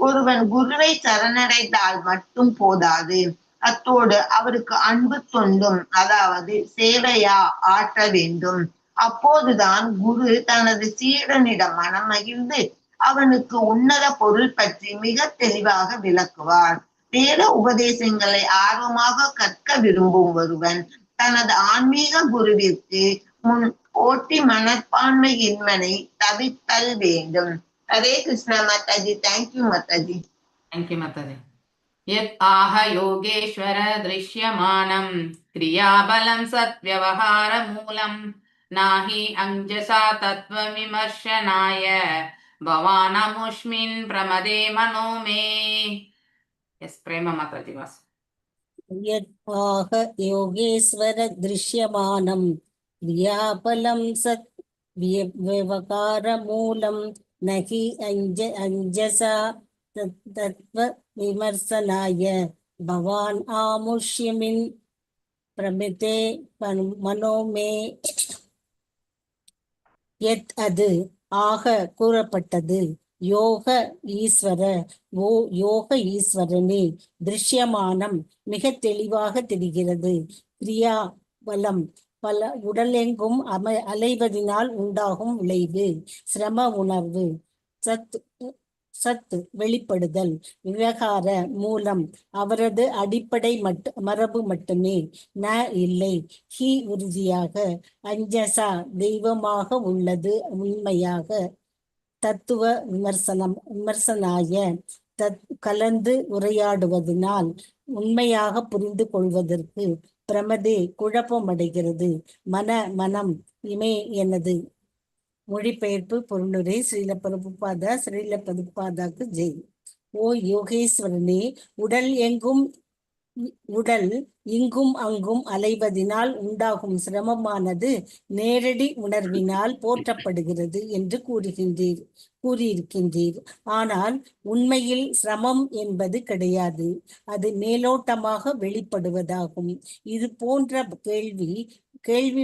ஒருவன் குருவை சரணடைந்தால் மட்டும் போதாது, அத்தோடு அவருக்கு அன்பு தொண்டும் அதாவது சேவையா ஆற்ற வேண்டும். அப்போதுதான் குரு தனது சீடனிடம் மனம் மகிழ்ந்து அவனுக்கு உன்னத பொருள் பற்றி மிக தெளிவாக விளக்குவார். வேத உபதேசங்களை ஆர்வமாக கற்க விரும்பும் ஒருவன் தனது ஆன்மீக குருவிற்கு முன் போட்டி மனப்பான்மையின்மனை தவிர்த்தல் வேண்டும். ஹரே கிருஷ்ணா மாதாஜி. தேங்க்யூ மாதாஜி. தேங்க்யூ மாதாஜி. யத் ஆஹ யோகேஸ்வர திருஷ்யமானம் கிரியாபலம் சத்வியவஹார மூலம் நாஹி அஞ்சசா தத்வ விமர்சனாய பவானமுஷ்மின் பிரமதே மனோமே. Yes Prema Mataji was. யத் ஆஹ யோகேஸ்வர திருஷ்யமானம் கிரியாபலம் சத் விவகார மூலம் நகி அஞ்சசா தத்வ விமர்சனாய பவான் ஆமுஷ்யமின் பிரமிதே மனோமே. யத் அது, ஆக கூறப்பட்டது, யோக ஈஸ்வர யோக ஈஸ்வரனே, திருஷ்யமானம் மிக தெளிவாக தெரிகிறது, கிரியா பலம் பல உடலெங்கும் அலைவதினால் உண்டாகும் விளைவு, சிரம உணர்வு, சத்து வெளிப்படுதல், விவகார மூலம் அவரது அடிப்படை மரபு மட்டுமே, ந இல்லை, ஹி உறுதியாக, அஞ்சசா தெய்வமாக உள்ளது உண்மையாக, தத்துவ விமர்சனாய கலந்து உரையாடுவதனால் உண்மையாக புரிந்து கொள்வதற்கு, பிரமதே குழப்பமடைகிறது, மனம் இமே எனது. மொழிபெயர்ப்பு பொருளுரை. ஸ்ரீல பிரபுபாதாக்கு ஜெய். ஓ யோகேஸ்வரனே, உடல் இங்கும் அங்கும் அலைவதினால் உண்டாகும் சிரமமானது நேரடி உணர்வினால் போற்றப்படுகிறது என்று கூறியிருக்கின்றீர். ஆனால் உண்மையில் சிரமம் என்பது கிடையாது, அது மேலோட்டமாக வெளிப்படுவதாகும். இது போன்ற கேள்வி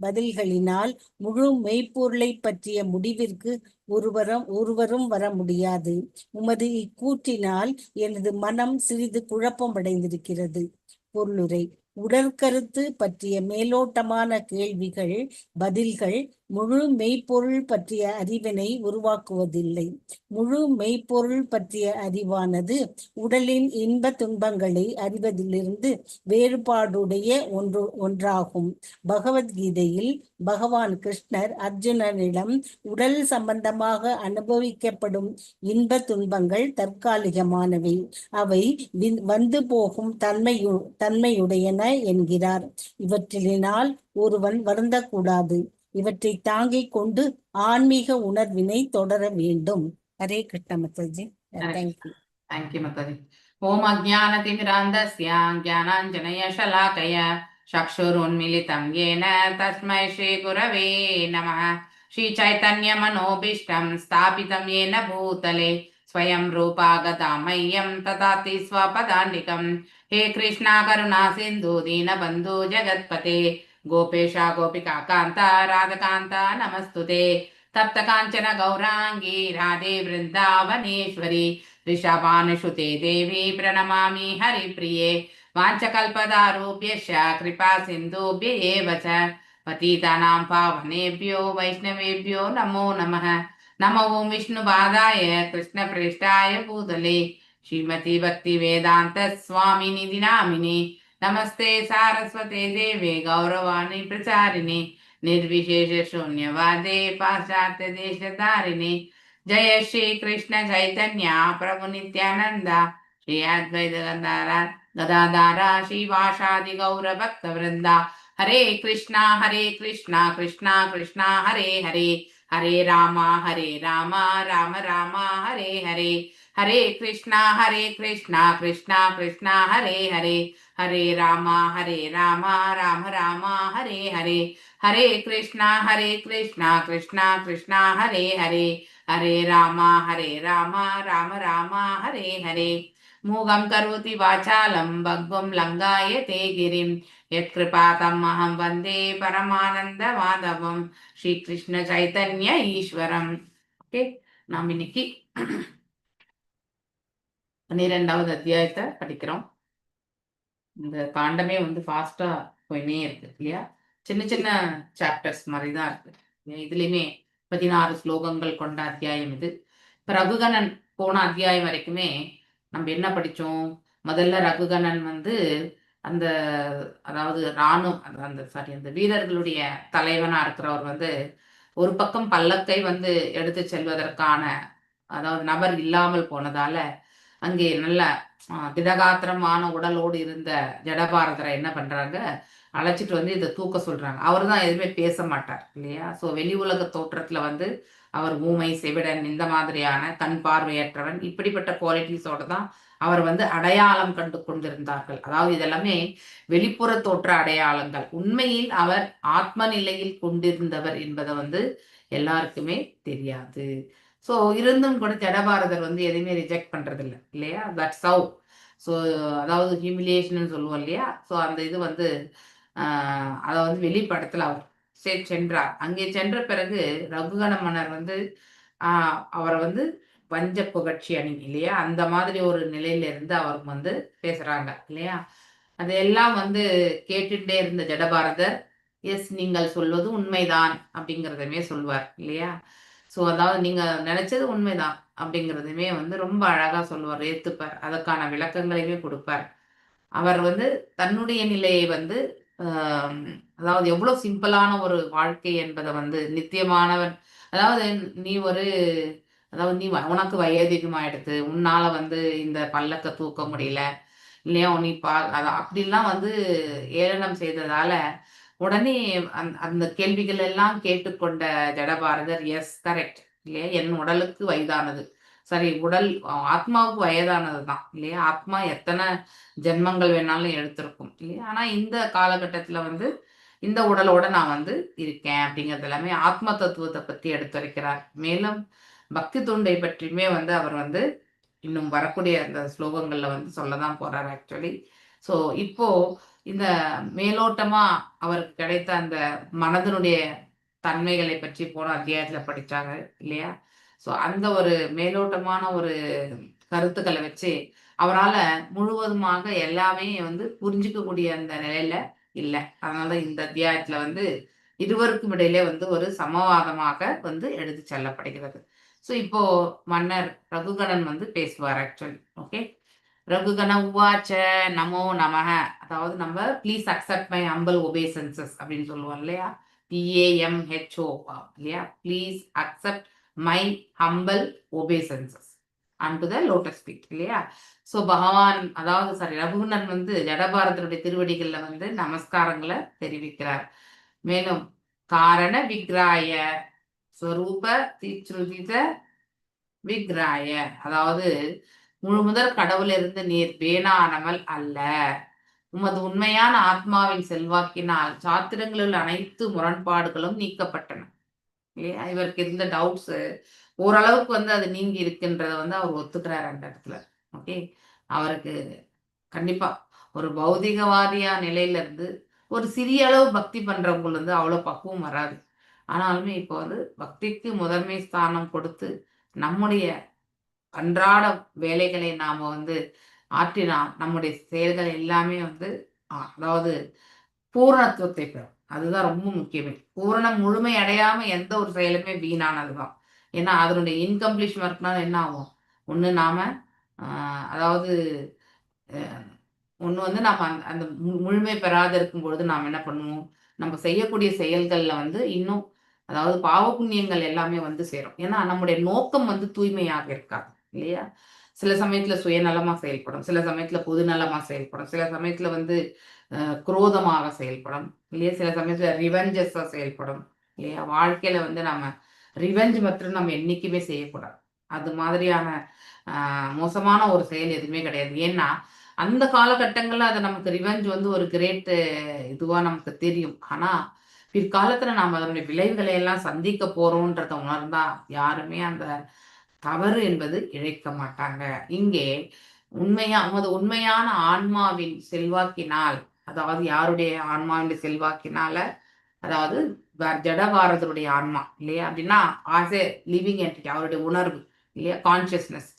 பதில்களினால் முழு மெய்ப்பொருளை பற்றிய முடிவிற்கு ஒருவரும் வர முடியாது. உமது இக்கூற்றினால் எனது மனம் சிறிது குழப்பமடைந்திருக்கிறது. பொருளுரை. உடற்கருத்து பற்றிய மேலோட்டமான பதில்கள் முழு மெய்ப்பொருள் பற்றிய அறிவினை உருவாக்குவதில்லை. முழு மெய்ப்பொருள் பற்றிய அறிவானது உடலின் இன்ப துன்பங்களை அறிவதிலிருந்து வேறுபாடுடைய ஒன்றாகும். பகவத்கீதையில் பகவான் கிருஷ்ணர் அர்ஜுனனிடம் உடல் சம்பந்தமாக அனுபவிக்கப்படும் இன்ப துன்பங்கள் தற்காலிகமானவை, அவை வந்து போகும் தன்மையுடையன என்கிறார். இவற்றினால் ஒருவன் வருந்தக்கூடாது, இவற்றை தாங்கிக் கொண்டு ஆன்மீக உணர்வினை தொடர வேண்டும். ஹரே கிருஷ்ண மாதாஜி. தேங்க்யூ. தேங்க்யூ மாதாஜி. ஓம் அஜ்ஞானதிமிராந்தஸ்ய ஞானாஞ்சனய ஷலாகய சக்ஷுருன்மிலிதம் யேன தஸ்மை ஸ்ரீ குரவே நமः. ஸ்ரீ சைதன்ய மனோபீஷ்டம் ஸ்தாபிதம் யேன பூதலே ஸ்வயம் ரூபா கதாமய்யம் ததாதி ஸ்வபதாண்டிகம். हे कृष्णा करुणा सिंधु दीन बंधु जगत्पते गोपेशा गोपिका कांता राधकांता नमस्तुते. तप्त कांचन गौरांगी राधे वृंदावनेश्वरी ऋषभानुसुते देवी प्रणमामि हरिप्रिये. वाञ्छकल्पतरुभ्यश्च कृपा सिन्धुभ्य एव च पतितानां पावनेभ्यो वैष्णवेभ्यो नमो नमः. नमो ओं विष्णुपादाय कृष्णप्रेष्ठाय भूतले श्रीमती भक्ति वेदांत स्वामिनि दिनामिनि. नमस्ते सारस्वते देवे गौरवाणी प्रचारिणे निर्विशेष शून्यवादे पाश्चात्य देशधारिणे. जय श्री कृष्ण चैतन्य प्रभु नित्यानंद श्री अद्वैत गदाधारा श्रीवासादि गौर भक्त वृंदा. हरे कृष्णा कृष्णा कृष्णा हरे हरे, हरे राम राम राम हरे हरे. हरे कृष्णा कृष्णा कृष्णा हरे हरे, हरे राम राम राम हरे हरे. हरे कृष्णा कृष्णा कृष्णा हरे हरे, हरे राम राम राम हरे हरे. மூகம் கரோதி வாசாலம் பக்வம் லங்காய தேகிரிம் யத் கிருபாதம் அஹம் வந்தே பரமானந்த மாதவம் ஸ்ரீ கிருஷ்ண சைத்தன்ய ஈஸ்வரம். ஓகே, நாம் இன்னைக்கு 12வது அத்தியாயத்தை படிக்கிறோம். இந்த காண்டமே வந்து ஃபாஸ்டா போயினே இருக்கு இல்லையா? சின்ன சின்ன சாப்டர்ஸ் மாதிரி தான் இருக்கு. இதுலயுமே 16 ஸ்லோகங்கள் கொண்ட அத்தியாயம் இது. இப்ப ரகுகணன் போன அத்தியாயம் வரைக்குமே நம்ம என்ன படிச்சோம்? முதல்ல ரகுகணன் வந்து அந்த அதாவது அந்த வீரர்களுடைய தலைவனா இருக்கிறவர் வந்து ஒரு பக்கம் பல்லக்கை வந்து எடுத்து செல்வதற்கான அதாவது நபர் இல்லாமல் போனதால அங்கே நல்ல திடகாத்திரமான உடலோடு இருந்த ஜடபாரதரை என்ன பண்றாங்க, அழைச்சிட்டு வந்து இதை தூக்க சொல்றாங்க. அவர் தான் எதுவுமே பேச மாட்டார் இல்லையா? ஸோ வெளி உலக தோற்றத்துல வந்து அவர் ஊமை, செவிடன், இந்த மாதிரியான கண் பார்வையற்றவன், இப்படிப்பட்ட குவாலிட்டிஸோட தான் அவர் வந்து அடையாளம் கண்டு கொண்டிருந்தார்கள். அதாவது இதெல்லாமே வெளிப்புற தோற்ற அடையாளங்கள். உண்மையில் அவர் ஆத்ம நிலையில் கொண்டிருந்தவர் என்பதை வந்து எல்லாருக்குமே தெரியாது. ஸோ இருந்தும் கூட ஜடபாரதர் வந்து எதையுமே ரிஜெக்ட் பண்றது இல்லை இல்லையா? That's how. ஸோ அதாவது ஹியூமிலியேஷன் சொல்லுவோம் இல்லையா? ஸோ அந்த இது வந்து அதை வந்து வெளிப்படத்தில் அவர் சென்றார். அங்கே சென்ற பிறகு ரகுகண மன்னர் வந்து அவரை வந்து பஞ்ச புகழ்ச்சி அணி இல்லையா, அந்த மாதிரி ஒரு நிலையில இருந்து அவர் வந்து பேசுறாங்க இல்லையா? அதையெல்லாம் வந்து கேட்டுட்டே இருந்த ஜடபாரதர், எஸ் நீங்கள் சொல்வது உண்மைதான் அப்படிங்கிறதுமே சொல்வார் இல்லையா? ஸோ அதாவது நீங்க நினைச்சது உண்மைதான் அப்படிங்கிறதுமே வந்து ரொம்ப அழகா சொல்லுவார், ஏத்துப்பார், அதற்கான விளக்கங்களையுமே கொடுப்பார். அவர் வந்து தன்னுடைய நிலையை வந்து அதாவது எவ்வளவு சிம்பிளான ஒரு வாழ்க்கை என்பதை வந்து நித்தியமானவன், அதாவது நீ ஒரு அதாவது நீ உனக்கு வயதிகமாயிடுது, உன்னால வந்து இந்த பல்லக்க தூக்க முடியல இல்லையா, நீ அப்படிலாம் வந்து ஏளனம் செய்ததால உடனே அந்த கேள்விகள் எல்லாம் கேட்டுக்கொண்ட ஜடபாரதர், எஸ் கரெக்ட் இல்லையா, என் உடலுக்கு வயதானது சரி, உடல் ஆத்மாவுக்கு வயதானது தான் இல்லையா, ஆத்மா எத்தனை ஜென்மங்கள் வேணாலும் எடுத்திருக்கும் இல்லையா, ஆனா இந்த காலகட்டத்துல வந்து இந்த உடலோட நான் வந்து இருக்கேன் அப்படிங்கிறது எல்லாமே ஆத்ம தத்துவத்தை பத்தி எடுத்துரைக்கிறார். மேலும் பக்தி தொண்டை பற்றியுமே வந்து அவர் வந்து இன்னும் வரக்கூடிய அந்த ஸ்லோகங்கள்ல வந்து சொல்லதான் போறார் ஆக்சுவலி. ஸோ இப்போ இந்த மேலோட்டமா அவருக்கு கிடைத்த அந்த மனதனுடைய தன்மைகளை பற்றி போன அத்தியாயத்துல படிச்சாங்க இல்லையா? ஸோ அந்த ஒரு மேலோட்டமான ஒரு கருத்துக்களை வச்சு அவரால் முழுவதுமாக எல்லாமே வந்து புரிஞ்சுக்கக்கூடிய அந்த நிலையில இல்லை. அதனால இந்த அத்தியாயத்துல வந்து இருவருக்கும் இடையிலே வந்து ஒரு சமவாதமாக வந்து எடுத்து செல்லப்படுகிறது. ஸோ இப்போ மன்னர் ரகுகணன் வந்து பேசுவார் ஆக்சுவலி. ஓகே, ரகுகண உவாச்ச நமோ நமக, அதாவது நம்ம please accept my humble obeisances அப்படின்னு சொல்லுவோம் இல்லையா, PAMHO இல்லையா, please accept my humble obeisances and the lotus feet இல்லையா. ஸோ பகவான் அதாவது ரகுகணன் வந்து ஜடபாரதனுடைய திருவடிகள்ல வந்து நமஸ்காரங்களை தெரிவிக்கிறார். மேலும் காரண விக்ராய ஸ்வரூப தீச்ருதித விக்ராய, அதாவது முழுமுதற் கடவுளிருந்து நீர் பேணானவள் அல்ல, உமது உண்மையான ஆத்மாவின் செல்வாக்கினால் சாத்திரங்களில் அனைத்து முரண்பாடுகளும் நீக்கப்பட்டன இல்லையா. இவருக்கு இருந்த டவுட்ஸ் ஓரளவுக்கு வந்து அது நீங்கி இருக்குன்றத வந்து அவர் ஒத்துக்கிறார் அந்த இடத்துல. ஓகே, அவருக்கு கண்டிப்பா ஒரு பௌதிகவாதியா நிலையில இருந்து ஒரு சிறிய அளவு பக்தி பண்றவங்களுக்கு வந்து அவ்வளவு பக்குவம் வராது. ஆனாலுமே இப்போ வந்து பக்திக்கு முதன்மை ஸ்தானம் கொடுத்து நம்முடைய அன்றாட வேலைகளை நாம வந்து ஆற்றினால் நம்முடைய செயல்கள் எல்லாமே வந்து அதாவது பூரணத்துவத்தை பெறும். அதுதான் ரொம்ப முக்கியமே. பூரணம் முழுமை அடையாம எந்த ஒரு செயலுமே வீணானதுதான். ஏன்னா அதனுடைய இன்கம்ப்ளீஷ் ஒர்க்னால என்ன ஆகும், ஒண்ணு நாம அதாவது ஒண்ணு வந்து நம்ம அந்த முழுமை பெறாத இருக்கும் பொழுது நாம் என்ன பண்ணுவோம், நம்ம செய்யக்கூடிய செயல்கள்ல வந்து இன்னும் அதாவது பாவ புண்ணியங்கள் எல்லாமே வந்து சேரும். ஏன்னா நம்முடைய நோக்கம் வந்து தூய்மையாக இருக்காது இல்லையா. சில சமயத்துல சுயநலமா செயல்படும், சில சமயத்துல பொதுநலமா செயல்படும், சில சமயத்துல வந்து குரோதமாக செயல்படும் இல்லையா, சில சமயத்துல ரிவெஞ்சஸா செயல்படும் இல்லையா. வாழ்க்கையில வந்து நம்ம ரிவெஞ்ச் மற்றும் நம்ம என்னைக்குமே செய்யக்கூடாது. அது மாதிரியான மோசமான ஒரு செயல் எதுவுமே கிடையாது. ஏன்னா அந்த காலகட்டங்கள்ல அதை நமக்கு ரிவெஞ்ச் வந்து ஒரு கிரேட் இதுவா நமக்கு தெரியும். ஆனா பிற்காலத்துல நாம் அதனுடைய விளைவுகளை எல்லாம் சந்திக்க போறோம்ன்றத உணர்ந்தா யாருமே அந்த தவறு என்பது இழைக்க மாட்டாங்க. இங்கே உமது உண்மையான ஆன்மாவின் செல்வாக்கினால், அதாவது யாருடைய ஆன்மாவின் செல்வாக்கினால, அதாவது ஜடபாரதருடைய ஆன்மா இல்லையா, அப்படின்னா ஆஸ் ஏ லிவிங் என்டிட்டி, அவருடைய உணர்வு இல்லையா, கான்சியஸ்னஸ்,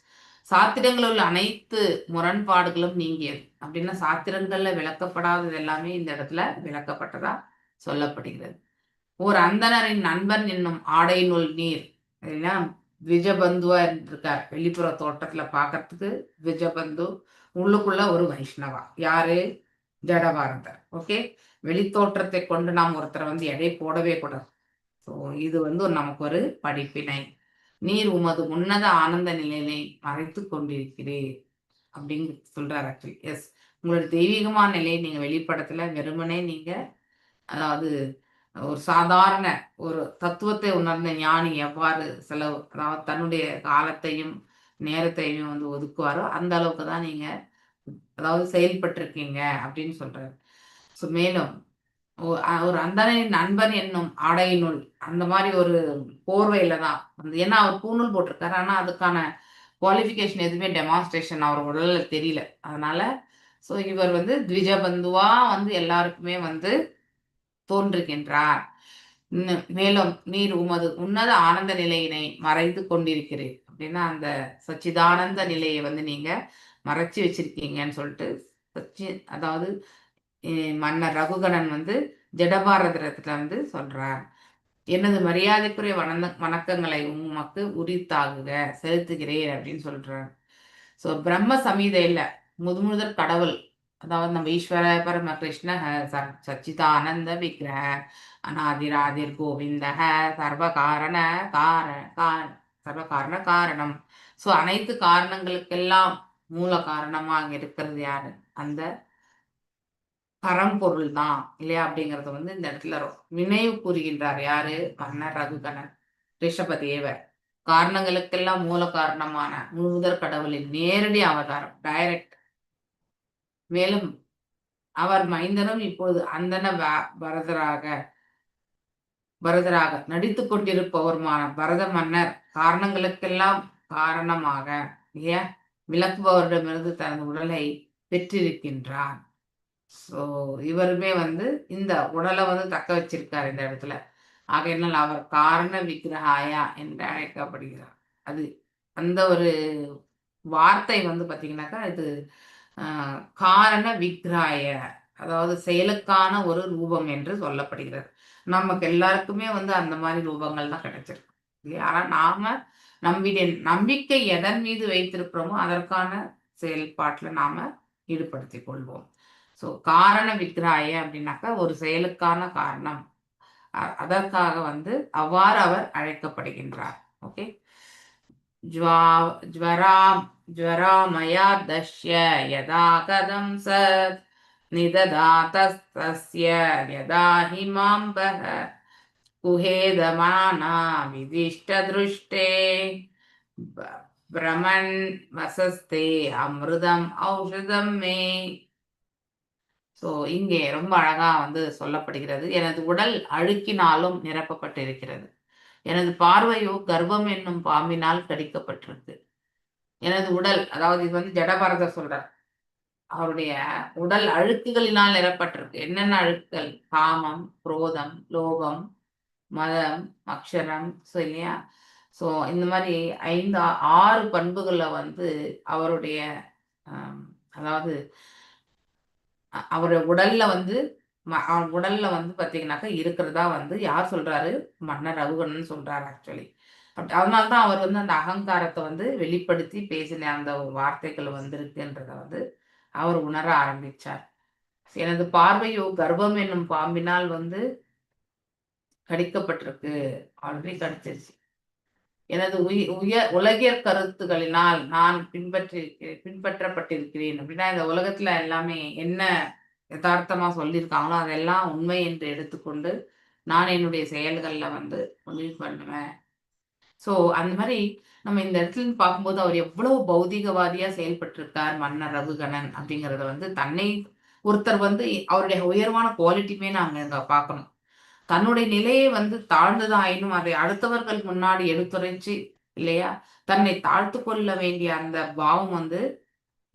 சாத்திரங்களில் உள்ள அனைத்து முரண்பாடுகளும் நீங்கியது. அப்படின்னா சாத்திரங்கள்ல விளக்கப்படாதது எல்லாமே இந்த இடத்துல விளக்கப்பட்டதா சொல்லப்படுகிறது. ஓர் அந்தணரின் நண்பன் என்னும் ஆடையினுள் நீர், எல்லாம் த்விஜபந்துவா இருக்கார். வெளிப்புற தோட்டத்துல பார்க்கறதுக்கு த்விஜபந்து, உள்ளுக்குள்ள ஒரு வைஷ்ணவா. யாரு? ஜடபாரதர். ஓகே, வெளித்தோற்றத்தை கொண்டு நாம் ஒருத்தரை வந்து எடை போடவே கூடாது. ஸோ இது வந்து நமக்கு ஒரு படிப்பினை. நீர் உமது உன்னத ஆனந்த நிலையை மறைத்து கொண்டிருக்கிறீர் அப்படின்னு சொல்றாரு. ஆக்சுவலி எஸ், உங்களோட தெய்வீகமான நிலையை நீங்க வெளிப்படத்துல வெறுமனே நீங்க, அதாவது ஒரு சாதாரண ஒரு தத்துவத்தை உணர்ந்த ஞானி எவ்வாறு அதாவது தன்னுடைய காலத்தையும் நேரத்தையும் வந்து ஒதுக்குவாரோ அந்த அளவுக்கு தான் நீங்க அதாவது செயல்பட்டிருக்கீங்க அப்படின்னு சொல்றாரு. ஸோ மேலும் ஒரு அந்தனின் நண்பன் என்னும் ஆடையினுள், அந்த மாதிரி ஒரு போர்வையில தான் வந்து, ஏன்னா அவர் பூணூல் போட்டிருக்காரு, ஆனா அதுக்கான குவாலிஃபிகேஷன் எதுவுமே டெமான்ஸ்ட்ரேஷன் அவர் உடல்ல தெரியல. அதனால ஸோ இவர் வந்து த்விஜபந்துவா வந்து எல்லாருக்குமே வந்து தோன்றுகின்றார். மேலும் நீர் உமது உன்னத ஆனந்த நிலையினை மறைத்து கொண்டிருக்கிறீர் அப்படின்னா, அந்த சச்சிதானந்த நிலையை வந்து நீங்க மறைச்சு வச்சிருக்கீங்கன்னு சொல்லிட்டு அதாவது மன்னர் ரகுகணன் வந்து ஜடபாரதத்துல வந்து சொல்றார். எனது மரியாதைக்குரிய வணக்கங்களை உமக்கு உரித்தாகுக செலுத்துகிறேன் அப்படின்னு சொல்றார். ஸோ பிரம்ம சமீதையில முதல் கடவுள், அதாவது நம்ம ஈஸ்வர பரம கிருஷ்ண சச்சிதானந்த விக்கிரக அநாதிராதிர் கோவிந்த சர்வகாரண சர்வகாரண காரணம். ஸோ அனைத்து காரணங்களுக்கெல்லாம் மூல காரணமாக இருக்கிறது யாரு? அந்த பரம்பொருள் தான் இல்லையா அப்படிங்கறத வந்து இந்த இடத்துல நினைவு கூறுகின்றார். யாரு? மன்னர் ரகுகணன் ரிஷபதேவர். காரணங்களுக்கெல்லாம் மூல காரணமான முதற் கடவுளின் நேரடி அவதாரம், டைரக்ட். மேலும் அவர் மைந்தனும் இப்பொழுது அந்தன பரதராக நடித்துக் கொண்டிருப்பவருமான பரத மன்னர் காரணங்களுக்கெல்லாம் காரணமாக இல்லையா விளக்குபவரிடமிருந்து தனது உடலை பெற்றிருக்கின்றார். ஸோ இவருமே வந்து இந்த உடலை வந்து தக்க வச்சிருக்காரு இந்த இடத்துல. ஆகையினால் அவர் காரண விக்கிரகாயா என்று அழைக்கப்படுகிறார். அது அந்த ஒரு வார்த்தை வந்து பார்த்தீங்கன்னாக்கா இது காரண விக்கிராய, அதாவது செயலுக்கான ஒரு ரூபம் என்று சொல்லப்படுகிறது. நமக்கு எல்லாருக்குமே வந்து அந்த மாதிரி ரூபங்கள் தான் கிடைச்சிருக்கு இல்லையா. ஆனால் நாம நம்பிக்கை எதன் மீது வைத்திருக்கிறோமோ அதற்கான செயல்பாட்டுல நாம ஈடுபடுத்திக் கொள்வோம். ஸோ காரண விக்கிராய அப்படின்னாக்கா ஒரு செயலுக்கான காரணம், அதற்காக வந்து அவ்வாறு அவர் அழைக்கப்படுகின்றார். ஓகே, ஜ்வராமயா தஷ்ய யதா கதம் சத் நிததாதஸ்தஸ்ய யதா ஹிமாம்பஹ குஹேதமானா விதிஷ்ட திருஷ்டே பிரமன் வசஸ்தே அமிர்தம் ஔஷதம் மே. ஸோ இங்கே ரொம்ப அழகா வந்து சொல்லப்படுகிறது. எனது உடல் அழுக்கினாலும் நிரப்பப்பட்டிருக்கிறது. எனது பார்வையோ கர்ப்பம் என்னும் பாம்பினால் கடிக்கப்பட்டிருக்கு. எனது உடல், அதாவது இது வந்து ஜடபாரதர் சொல்றார், அவருடைய உடல் அழுக்குகளினால் நிரப்பட்டிருக்கு. என்னென்ன அழுக்குகள்? காமம், குரோதம், லோகம், மதம், அக்ஷரம். ஸோ இல்லையா, ஸோ இந்த மாதிரி 6 பண்புகளை வந்து அவருடைய அதாவது அவருடைய உடல்ல வந்து உடல்ல வந்து பாத்தீங்கன்னாக்கா இருக்கிறதா வந்து யார் சொல்றாரு? மன்னர் ரகுகணன் சொல்றாரு ஆக்சுவலி. அதனால்தான் அவர் வந்து அந்த அகங்காரத்தை வந்து வெளிப்படுத்தி பேசின அந்த ஒரு வார்த்தைகள் வந்திருக்குன்றத வந்து அவர் உணர ஆரம்பிச்சார். எனது பார்வையோ கர்ப்பம் என்னும் பாம்பினால் வந்து கடிக்கப்பட்டிருக்கு, ஆல்ரெடி கடிச்சிருச்சு. எனது உலகியற் கருத்துகளினால் நான் பின்பற்றப்பட்டிருக்கிறேன் அப்படின்னா, இந்த உலகத்துல எல்லாமே என்ன யதார்த்தமா சொல்லியிருக்காங்களோ அதெல்லாம் உண்மை என்று எடுத்துக்கொண்டு நான் என்னுடைய செயல்கள்ல வந்து முடிவு பண்ணுவேன். ஸோ அந்த மாதிரி நம்ம இந்த இடத்துல பார்க்கும்போது அவர் எவ்வளவு பௌதிகவாதியா செயல்பட்டிருக்கார் மன்னர் ரகுகணன் அப்படிங்கறத வந்து தன்னை ஒருத்தர் வந்து அவருடைய உயர்வான குவாலிட்டியுமே நாங்க இங்க பார்க்கணும். தன்னுடைய நிலையை வந்து தாழ்ந்ததாயினும் அதை அடுத்தவர்கள் முன்னாடி எடுத்துரைச்சு இல்லையா தன்னை தாழ்த்து கொள்ள வேண்டிய அந்த பாவம் வந்து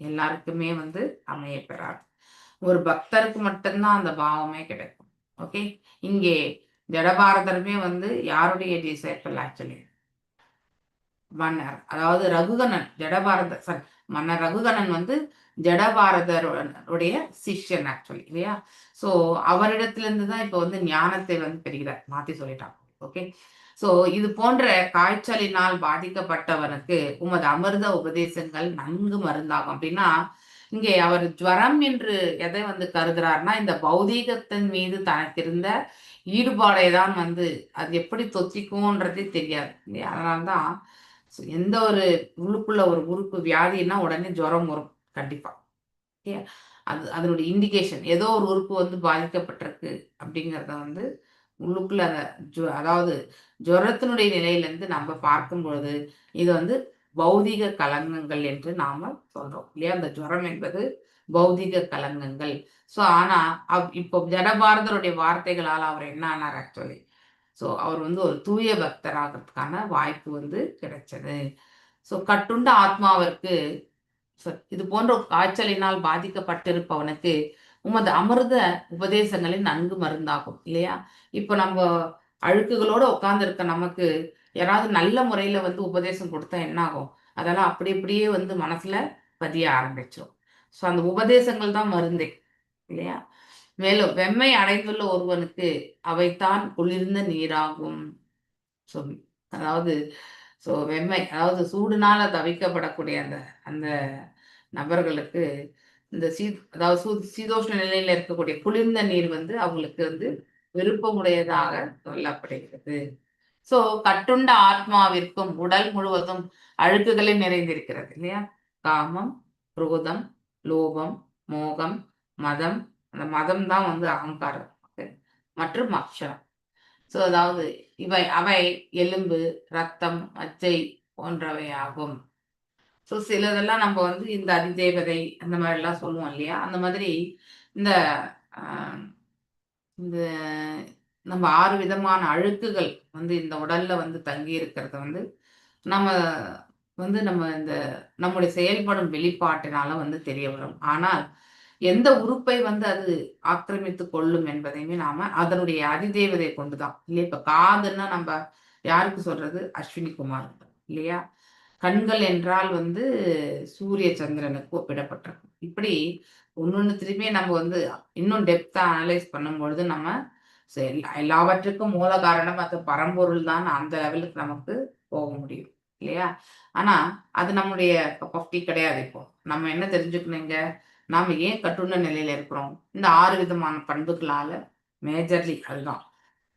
எல்லாருக்குமே வந்து அமைய பெறாது. ஒரு பக்தருக்கு மட்டும்தான் அந்த பாவமே கிடைக்கும். ஓகே, இங்கே ஜடபாரதருமே வந்து யாருடைய டிசைபிள் ஆக்சுவலி? மன்னர், அதாவது ரகுகணன், மன்னர் ரகுகணன் வந்து ஜடபாரதருடைய சிஷ்யன் ஆக்சுவலி, இல்லையா? ஸோ அவரிடத்திலிருந்து தான் இப்போ வந்து ஞானத்தை வந்து பெறுகிறார். மாத்தி சொல்லிட்டான். ஓகே, ஸோ இது போன்ற காய்ச்சலினால் பாதிக்கப்பட்டவனுக்கு உமது அமிர்த உபதேசங்கள் நன்கு மருந்தாகும். அப்படின்னா இங்கே அவர் ஜுவரம் என்று எதை வந்து கருதுறாருன்னா, இந்த பௌதீகத்தின் மீது தனக்கு இருந்த ஈடுபாடை தான் வந்து அது எப்படி தொத்திக்கும்ன்றதே தெரியாது, இல்லையா? அதனால்தான் எந்த ஒரு உள்ளுக்குள்ள ஒரு உறுப்பு வியாதின்னா உடனே ஜுரம் வரும் கண்டிப்பா. ஓகே, அதனுடைய இண்டிகேஷன் ஏதோ ஒரு உறுப்பு வந்து பாதிக்கப்பட்டிருக்கு அப்படிங்கிறத வந்து உள்ளுக்குள்ள அந்த அதாவது ஜுரத்தினுடைய நிலையிலேருந்து நம்ம பார்க்கும் பொழுது இது வந்து பௌதிக கலங்கங்கள் என்று நாம சொல்றோம், இல்லையா? அந்த ஜுரம் என்பது பௌதிக கலங்கங்கள். ஸோ ஆனா இப்போ ஜடபாரதருடைய வார்த்தைகளால் அவர் என்ன ஆனார் ஆக்சுவலி? ஸோ அவர் வந்து ஒரு தூய பக்தர் ஆகிறதுக்கான வாய்ப்பு வந்து கிடைச்சது. ஸோ கட்டுண்ட ஆத்மாவிற்கு இது போன்ற காய்ச்சலினால் பாதிக்கப்பட்டிருப்பவனுக்கு உமது அமிர்த உபதேசங்களின் நன்கு மருந்தாகும், இல்லையா? இப்போ நம்ம அழுக்குகளோட உட்கார்ந்துருக்க நமக்கு யாராவது நல்ல முறையில வந்து உபதேசம் கொடுத்தா என்ன ஆகும்? அதெல்லாம் அப்படி அப்படியே வந்து மனசுல பதிய ஆரம்பிச்சிடும். ஸோ அந்த உபதேசங்கள் தான் மருந்தே, இல்லையா? மேலும் வெம்மை அடைந்துள்ள ஒருவனுக்கு அவைத்தான் குளிர்ந்த நீராகும். ஸோ அதாவது வெம்மை, அதாவது சூடுனால தவிக்கப்படக்கூடிய அந்த அந்த நபர்களுக்கு இந்த அதாவது சீதோஷ்ண நிலையில இருக்கக்கூடிய குளிர்ந்த நீர் வந்து அவங்களுக்கு வந்து விருப்பமுடையதாக சொல்லப்படுகிறது. ஸோ கட்டுண்ட ஆத்மாவிற்கும் உடல் முழுவதும் அழுக்குகளில் நிறைந்திருக்கிறது, இல்லையா? காமம், குரோதம், லோபம், மோகம், மதம். அந்த மதம் தான் வந்து அகங்காரம் மற்றும் அக்ஷரம். ஸோ அதாவது அவை எலும்பு, ரத்தம், மச்சை போன்றவை ஆகும். ஸோ சிலதெல்லாம் நம்ம வந்து இந்த அதிதேவதை அந்த மாதிரிலாம் சொல்லுவோம், இல்லையா? அந்த மாதிரி இந்த இந்த நம்ம 6 விதமான அழுக்குகள் வந்து இந்த உடல்ல வந்து தங்கி இருக்கிறத வந்து நம்ம நம்ம இந்த நம்முடைய செயல்படும் வெளிப்பாட்டினால வந்து தெரிய வரும். ஆனால் எந்த உறுப்பை வந்து அது ஆக்கிரமித்து கொள்ளும் என்பதையுமே நாம அதனுடைய அதிதேவதை கொண்டுதான், இல்லையா? இப்ப காதுன்னா நம்ம யாருக்கு சொல்றது? அஸ்வினி குமார், இல்லையா? கண்கள் என்றால் வந்து சூரிய சந்திரனுக்கு ஒப்பிடப்பட்டிருக்கும். இப்படி ஒன்னொன்னுத்திலுமே நம்ம வந்து இன்னும் டெப்தா அனலைஸ் பண்ணும்பொழுது நம்ம எல்லாவற்றுக்கும் மூல காரணம் அது பரம்பொருள் தான், அந்த லெவலுக்கு நமக்கு போக முடியும், இல்லையா? ஆனா அது நம்முடைய கப் ஆஃப் டீ கிடையாது. இப்போ நம்ம என்ன தெரிஞ்சுக்கணுங்க, நாம ஏன் கட்டுண்ட நிலையில இருக்கிறோம்? இந்த 6 விதமான பண்புகளால மேஜர்லி அதுதான்.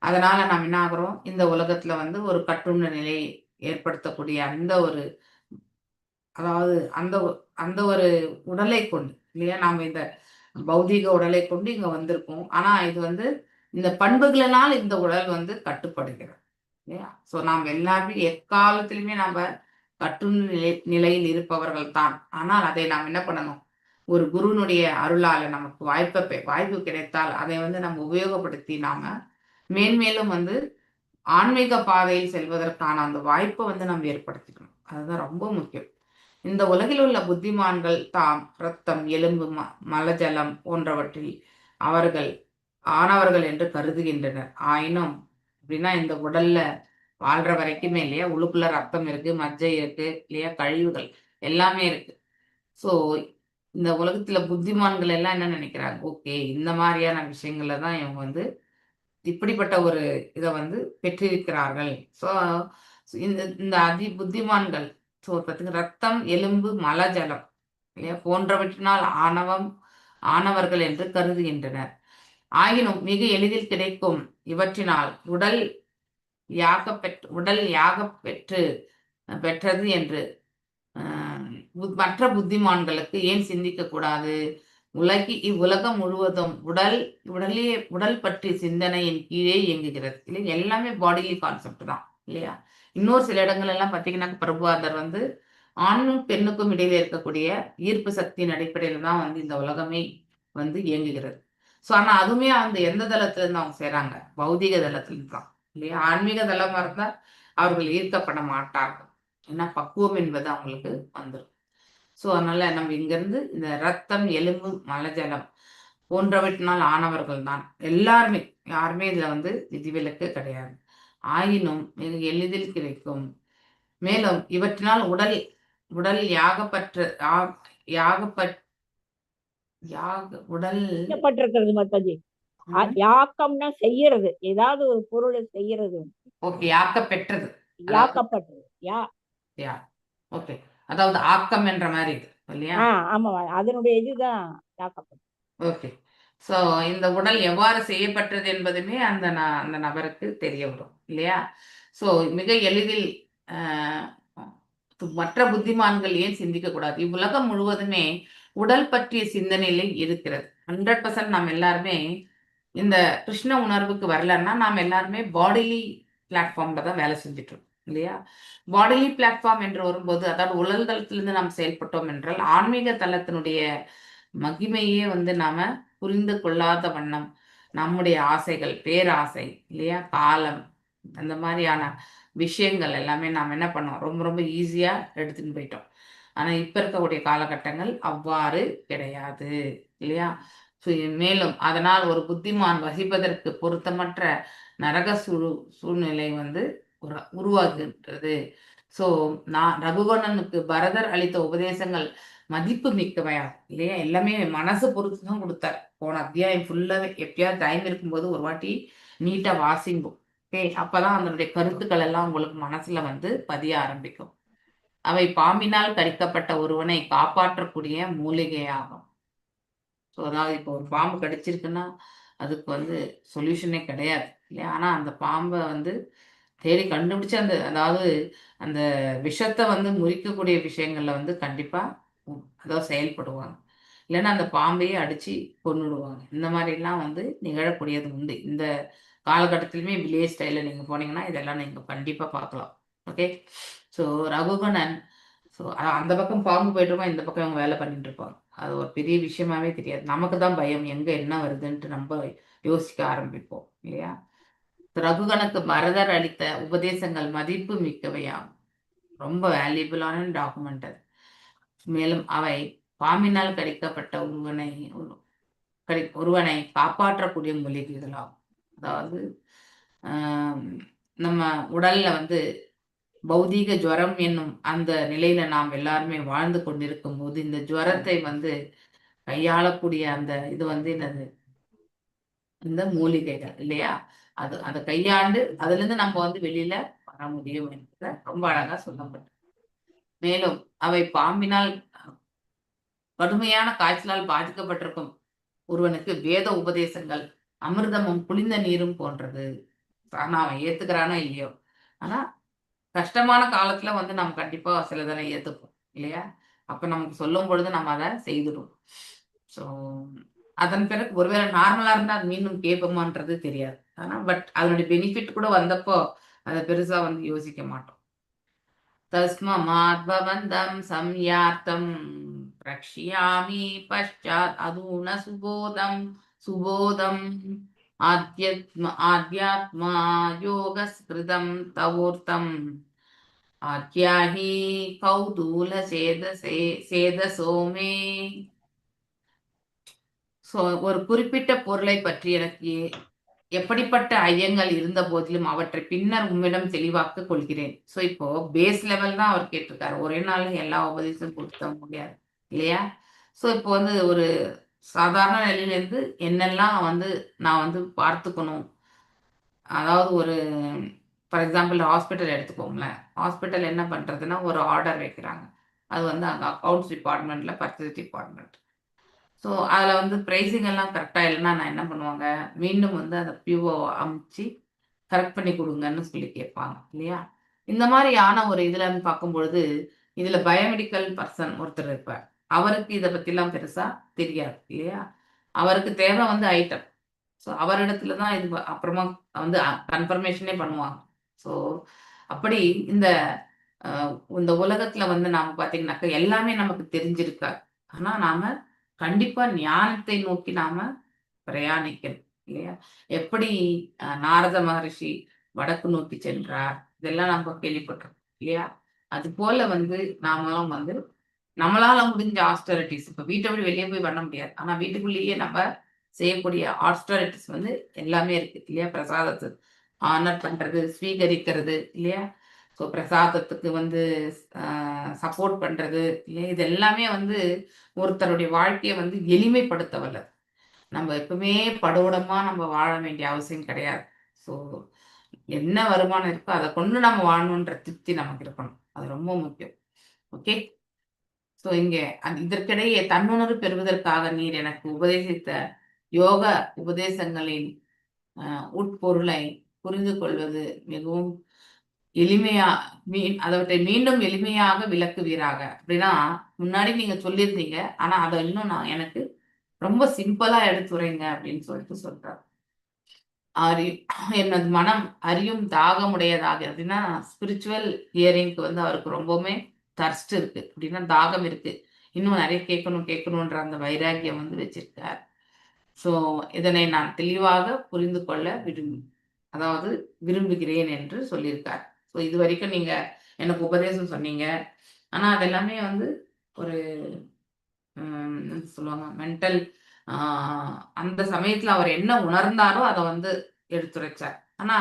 அதனால நாம் என்ன ஆகுறோம்? இந்த உலகத்துல வந்து ஒரு கட்டுண்ட நிலை ஏற்படுத்தக்கூடிய அந்த ஒரு அதாவது அந்த ஒரு உடலை கொண்டு, இல்லையா? நாம இந்த பௌதீக உடலை கொண்டு இங்க வந்திருக்கோம். ஆனா இது வந்து இந்த பண்புகளினால் இந்த உடல் வந்து கட்டுப்படுகிறது, இல்லையா? ஸோ நாம் எல்லாருமே எக்காலத்திலுமே நாம கட்டுண்ட நிலையில் இருப்பவர்கள் தான். ஆனால் அதை நாம் என்ன பண்ணணும்? ஒரு குருனுடைய அருளால நமக்கு வாய்ப்பு கிடைத்தால் அதை வந்து நம்ம உபயோகப்படுத்தி நாம மேன்மேலும் வந்து ஆன்மீக பாதையில் செல்வதற்கான அந்த வாய்ப்பை வந்து நம்ம ஏற்படுத்திக்கணும். அதுதான் ரொம்ப முக்கியம். இந்த உலகில் உள்ள புத்திமான்கள் தாம் ரத்தம், எலும்பு, மலஜலம் போன்றவற்றில் அவர்கள் ஆனவர்கள் என்று கருதுகின்றனர். ஆயினும் அப்படின்னா இந்த உடல்ல வாழ்ற வரைக்குமே, இல்லையா, உள்ளுக்குள்ள ரத்தம் இருக்கு, மஜ்ஜை இருக்கு, இல்லையா, கழிவுகள் எல்லாமே இருக்கு. ஸோ இந்த உலகத்துல புத்திமான்கள் எல்லாம் என்ன நினைக்கிறாங்க? ஓகே, இந்த மாதிரியான விஷயங்கள்ல தான் இவங்க வந்து இப்படிப்பட்ட ஒரு இதை வந்து பெற்றிருக்கிறார்கள். ஸோ இந்த இந்த புத்திமான்கள் ரத்தம், எலும்பு, மலஜலம், இல்லையா, போன்றவற்றினால் ஆனவர்கள் என்று கருதுகின்றனர். ஆயினும் மிக எளிதில் கிடைக்கும் இவற்றினால் உடல் யாக பெற்றது என்று மற்ற புத்திமான்களுக்கு ஏன் சிந்திக்க கூடாது? இவ்வுலகம் முழுவதும் உடல் பற்றி சிந்தனையின் கீழே இயங்குகிறது, இல்லையா? எல்லாமே பாடிலி கான்செப்ட் தான், இல்லையா? இன்னொரு சில இடங்கள் எல்லாம் பார்த்தீங்கன்னா பிரபுவாதர் வந்து ஆணும் பெண்ணுக்கும் இடையில இருக்கக்கூடிய ஈர்ப்பு சக்தியின் அடிப்படையில தான் வந்து இந்த உலகமே வந்து இயங்குகிறது. ஸோ ஆனா அதுவுமே அந்த எந்த தளத்துல இருந்து அவங்க செய்றாங்க? பௌதிக தளத்திலிருந்து தான், இல்லையா? ஆன்மீக தளமா இருந்தா அவர்கள் ஈர்க்கப்பட மாட்டார்கள். ஏன்னா பக்குவம் என்பது அவங்களுக்கு வந்துடும். ஸோ அதனால நம்ம இங்கிருந்து இந்த ரத்தம், எலும்பு, மலஜலம் போன்றவற்றினால் ஆனவர்கள் தான் எல்லாருமே. யாருமே இதுல வந்து விதிவிலக்கு கிடையாது. ஆயினும் மிக எளிதில் கிடைக்கும். மேலும் இவற்றினால் உடல் உடல் யாகப்பற்று யாகப்பட் உடல் செய்யப்பட்டிருக்கிறது மாதாஜி. யாக்கம்னா செய்யறது, ஏதாவது ஒரு பொருளை செய்யறது. ஓகே, யாக்க பெற்றது. யாக்கப்பட்டது. யா ஓகே, அதாவது ஆக்கம் என்ற மாதிரி இது இல்லையா? ஆமா, அதனுடைய இதுதான் யாக்கப்பட்டது. ஓகே. ஸோ இந்த உடல் எவ்வாறு செய்யப்பட்டது என்பதுமே அந்த நபருக்கு தெரிய வரும் இல்லையா? ஸோ மிக எளிதில் மற்ற புத்திமான்கள் ஏன் சிந்திக்க கூடாது? இவ்வுலகம் முழுவதுமே உடல் பற்றிய சிந்தனையில இருக்கிறது. 100% நாம் எல்லாருமே இந்த கிருஷ்ண உணர்வுக்கு வரலன்னா நாம் எல்லாருமே பாடிலி பிளாட்ஃபார்ம்ல தான் வேலை செஞ்சுட்டு இருக்கோம் இல்லையா? பாடிலி பிளாட்ஃபார்ம் என்று வரும்போது, அதாவது உடல் தளத்திலிருந்து நாம் செயல்பட்டோம் என்றால் ஆன்மீக தளத்தினுடைய மகிமையே வந்து நாம புரிந்து கொள்ளாத வண்ணம் நம்முடைய ஆசைகள், பேராசை இல்லையா, காலம், அந்த மாதிரியான விஷயங்கள் எல்லாமே நாம் என்ன பண்ணோம், ரொம்ப ரொம்ப ஈஸியா எடுத்துன்னு போயிட்டோம். ஆனா இப்ப இருக்கக்கூடிய காலகட்டங்கள் அவ்வாறு கிடையாது இல்லையா? மேலும் அதனால் ஒரு புத்திமான் வசிப்பதற்கு பொருத்தமற்ற நரக சூழ்நிலை வந்து உருவாகுகின்றது. ஸோ நான் ரகுவணனுக்கு பரதர் அளித்த உபதேசங்கள் மதிப்பு மிக்கவையா இல்லையா? எல்லாமே மனசு பொறுத்து தான் கொடுத்தார். போன அத்தியாயம் ஃபுல்லாவே எப்பயாவது டைம் இருக்கும்போது ஒரு வாட்டி நீட்டா வாசிங்கும். ஓகே, அப்பதான் அதனுடைய கருத்துக்கள் எல்லாம் உங்களுக்கு மனசுல வந்து பதிய ஆரம்பிக்கும். அவை பாம்பினால் கடிக்கப்பட்ட ஒருவனை காப்பாற்றக்கூடிய மூலிகையாகும். ஸோ அதாவது இப்போ ஒரு பாம்பு கடிச்சிருக்குன்னா அதுக்கு வந்து சொல்யூஷனே கிடையாது இல்லையா? ஆனா அந்த பாம்பை வந்து தேடி கண்டுபிடிச்சு அதாவது அந்த விஷத்தை வந்து முறிக்கக்கூடிய விஷயங்கள்ல வந்து கண்டிப்பா அதாவது செயல்படுவாங்க. இல்லைன்னா அந்த பாம்பையே அடிச்சு கொன்னுடுவாங்க. இந்த மாதிரிலாம் வந்து நிகழக்கூடியது உண்டு. இந்த காலகட்டத்திலுமே வில்லேஜ் ஸ்டைல நீங்க போனீங்கன்னா இதெல்லாம் நீங்க கண்டிப்பா பார்க்கலாம். ஓகே, ஸோ ரகுகணன், ஸோ அந்த பக்கம் பாம்பு போயிட்டு இருக்கோம், இந்த பக்கம் இவங்க வேலை பண்ணிட்டு இருப்பாங்க. அது ஒரு பெரிய விஷயமாவே தெரியாது. நமக்கு தான் பயம், எங்க என்ன வருதுன்ட்டு நம்ம யோசிக்க ஆரம்பிப்போம் இல்லையா? ரகுகனுக்கு பரதர் அளித்த உபதேசங்கள் மதிப்பு மிக்கவையாகும். ரொம்ப வேல்யூபிளான டாக்குமெண்ட் அது. மேலும் அவை பாம்பினால் கடிக்கப்பட்ட ஒருவனை காப்பாற்றக்கூடிய மூலிகைகளாகும். அதாவது நம்ம உடல்ல வந்து பௌதீக ஜுவரம் என்னும் அந்த நிலையில நாம் எல்லாருமே வாழ்ந்து கொண்டிருக்கும் போது இந்த ஜுவரத்தை வந்து கையாளக்கூடிய அந்த இது வந்து என்னது, இந்த மூலிகைகள் இல்லையா? அதை கையாண்டு அதுல இருந்து நம்ம வந்து வெளியில வர முடியும் என்பதை ரொம்ப அழகா சொல்லப்பட்டது. மேலும் அவை பாம்பினால் கடுமையான காய்ச்சலால் பாதிக்கப்பட்டிருக்கும் ஒருவனுக்கு வேத உபதேசங்கள் அமிர்தமும் குளிர்ந்த நீரும் போன்றது. ஆனா அவன் ஏத்துக்கிறானோ இல்லையோ, ஆனா கஷ்டமான காலத்துல வந்து நம்ம கண்டிப்பா சிலதெல்லாம் ஏத்துப்போம் இல்லையா? அப்ப நமக்கு சொல்லும் பொழுது நம்ம அதை செய்துடுவோம். ஸோ அதன் பிறகு ஒருவேளை நார்மலா இருந்தா அது மீண்டும் கேட்போமான்றது தெரியாது. ஆனா பட் அதனுடைய பெனிஃபிட் கூட வந்தப்போ அதை பெருசா வந்து யோசிக்க மாட்டோம். தஸ்மாத் பவந்தம் சம்யார்த்தம் பிரக்ஷ்யாமி பஷ்சாத் அதூன சுபோதம் ஆத்யாத்மா யோகஸ்கிருதம் தவோர்த்தம் ஆத்யாஹி கௌதூல சேதசோமே. ஸோ ஒரு குறிப்பிட்ட பொருளை பற்றி எனக்கு எப்படிப்பட்ட ஐயங்கள் இருந்த போதிலும் அவற்றை பின்னர் உம்மிடம் தெளிவாக்க கொள்கிறேன். ஸோ இப்போ பேஸ் லெவல் தான் அவர் கேட்டிருக்காரு. ஒரே நாள்ல எல்லா உபதேசம் கொடுத்த முடியாது இல்லையா? ஸோ இப்போ வந்து ஒரு சாதாரண நிலையிலேருந்து என்னெல்லாம் வந்து நான் வந்து பார்த்துக்கணும். அதாவது ஒரு ஃபார் எக்ஸாம்பிள் ஹாஸ்பிட்டல் எடுத்துக்கோங்களேன். ஹாஸ்பிட்டல் என்ன பண்றதுன்னா ஒரு ஆர்டர் வைக்கிறாங்க. அது வந்து அங்கே அக்கௌண்ட்ஸ் டிபார்ட்மெண்ட்ல பர்ச்சேஸ் டிபார்ட்மெண்ட். ஸோ அதில் வந்து ப்ரைஸிங் எல்லாம் கரெக்டாக இல்லைன்னா நான் என்ன பண்ணுவாங்க, மீண்டும் வந்து அதை பியூஓ அமுச்சு கரெக்ட் பண்ணி கொடுங்கன்னு சொல்லி கேட்பாங்க இல்லையா? இந்த மாதிரியான ஒரு இதில் பார்க்கும்பொழுது இதில் பயோமெடிக்கல் பர்சன் ஒருத்தர் இருப்பார். அவருக்கு இதை பற்றிலாம் பெருசாக தெரியாது இல்லையா? அவருக்கு தேவை வந்து ஐட்டம். ஸோ அவரிடத்துல தான் இது அப்புறமா வந்து கன்ஃபர்மேஷனே பண்ணுவாங்க. ஸோ அப்படி இந்த இந்த உலகத்துல வந்து நாம பார்த்தீங்கன்னாக்கா எல்லாமே நமக்கு தெரிஞ்சிருக்காது. ஆனா நாம கண்டிப்பா ஞானத்தை நோக்கி நாம பிரயாணிக்கணும் இல்லையா? எப்படி நாரத மகரிஷி வடக்கு நோக்கி சென்றார், இதெல்லாம் நம்ம கேள்விப்பட்டிருக்கோம் இல்லையா? அது போல வந்து நாமளும் வந்து நம்மளால முடிஞ்ச ஆஸ்டரிட்டிஸ் இப்ப வீட்டை விட்டு வெளியே போய் பண்ண முடியாது. ஆனா வீட்டுக்குள்ளேயே நம்ம செய்யக்கூடிய ஆஸ்டரிட்டிஸ் வந்து எல்லாமே இருக்கு இல்லையா? பிரசாதத்தை ஆனர் பண்றது, ஸ்வீகரிக்கிறது இல்லையா? ஸோ பிரசாதத்துக்கு வந்து சப்போர்ட் பண்றது இல்லையா? இது எல்லாமே வந்து ஒருத்தருடைய வாழ்க்கையை வந்து எளிமைப்படுத்த வல்லது. நம்ம எப்பவுமே படோடமா நம்ம வாழ வேண்டிய அவசியம் கிடையாது. ஸோ என்ன வருமானம் இருக்கோ அதை கொண்டு நம்ம வாழணுன்ற திருப்தி நமக்கு இருக்கணும். அது ரொம்ப முக்கியம். ஓகே. ஸோ இங்கே இதற்கிடையே தன்னுணர்வு பெறுவதற்காக நீர் எனக்கு உபதேசித்த யோக உபதேசங்களின் உட்பொருளை புரிந்து கொள்வது மிகவும் எளிமையா அவற்றை மீண்டும் எளிமையாக விளக்குவீராக. அப்படின்னா முன்னாடி நீங்க சொல்லியிருந்தீங்க, ஆனா அதை இன்னும் நான் எனக்கு ரொம்ப சிம்பிளா எடுத்துரைங்க அப்படின்னு சொல்லிட்டு சொல்றாரு. எனது மனம் அறியும் தாகமுடையதாக அப்படின்னா ஸ்பிரிச்சுவல் ஹியரிங்க்கு வந்து அவருக்கு ரொம்பவுமே தர்ஸ்ட் இருக்கு அப்படின்னா தாகம் இருக்கு. இன்னும் நிறைய கேட்கணுன்ற அந்த வைராக்கியம் வந்து வச்சிருக்கார். ஸோ இதனை நான் தெளிவாக புரிந்து கொள்ள விரும்புகிறேன் என்று சொல்லியிருக்கார். ஸோ இது வரைக்கும் நீங்க எனக்கு உபதேசம் சொன்னீங்க. ஆனா அதெல்லாமே வந்து ஒரு சொல்லுவாங்க மென்டல் அந்த சமயத்துல அவர் என்ன உணர்ந்தாரோ அதை வந்து எடுத்துரைச்சார். ஆனா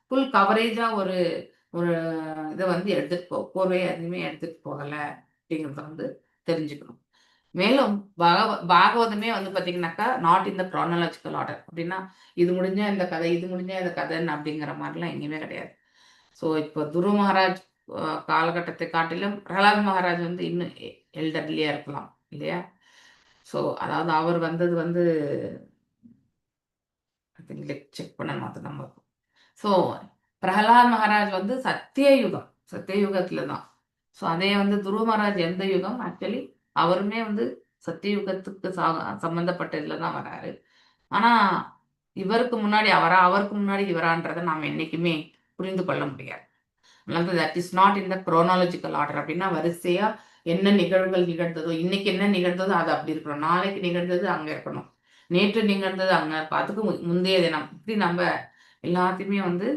ஃபுல் கவரேஜா ஒரு ஒரு இதை வந்து எடுத்துட்டு கோர்வையை எதுவுமே எடுத்துட்டு போகல அப்படிங்கிறத வந்து தெரிஞ்சுக்கணும். மேலும் பாகவதமே வந்து பாத்தீங்கன்னாக்கா not in the chronological order. அப்படின்னா இது முடிஞ்சா இந்த கதை, இது முடிஞ்சா இந்த கதைன்னு அப்படிங்கிற மாதிரிலாம் எங்கேயுமே கிடையாது. ஸோ இப்போ துருவ மகாராஜ் காலகட்டத்தை காட்டிலும் பிரகலாத் மகாராஜ் வந்து இன்னும் எல்டர்லியா இருக்கலாம் இல்லையா? ஸோ அதாவது அவர் வந்தது வந்து செக் பண்ணணும் அது நம்ம. ஸோ பிரகலாத் மகாராஜ் வந்து சத்தியயுகத்துல தான். ஸோ அதே வந்து துருவ மகாராஜ் எந்த யுகம்? ஆக்சுவலி அவருமே வந்து சத்தியயுகத்துக்கு சம்பந்தப்பட்ட தான் வராரு. ஆனா இவருக்கு முன்னாடி அவருக்கு முன்னாடி இவரான்றதை நாம் என்னைக்குமே புரிந்து கொள்ள முடியாது. That is not in the chronological order. அப்படின்னா வரிசையா என்ன நிகழ்வுகள் நிகழ்ந்ததோ, இன்னைக்கு என்ன நிகழ்ந்ததோ அது அப்படி இருக்கணும், நாளைக்கு நிகழ்ந்தது அங்க இருக்கணும், நேற்று நிகழ்ந்தது அங்க அதுக்கு முந்தைய தினம், இப்படி நம்ம எல்லாத்தையுமே வந்து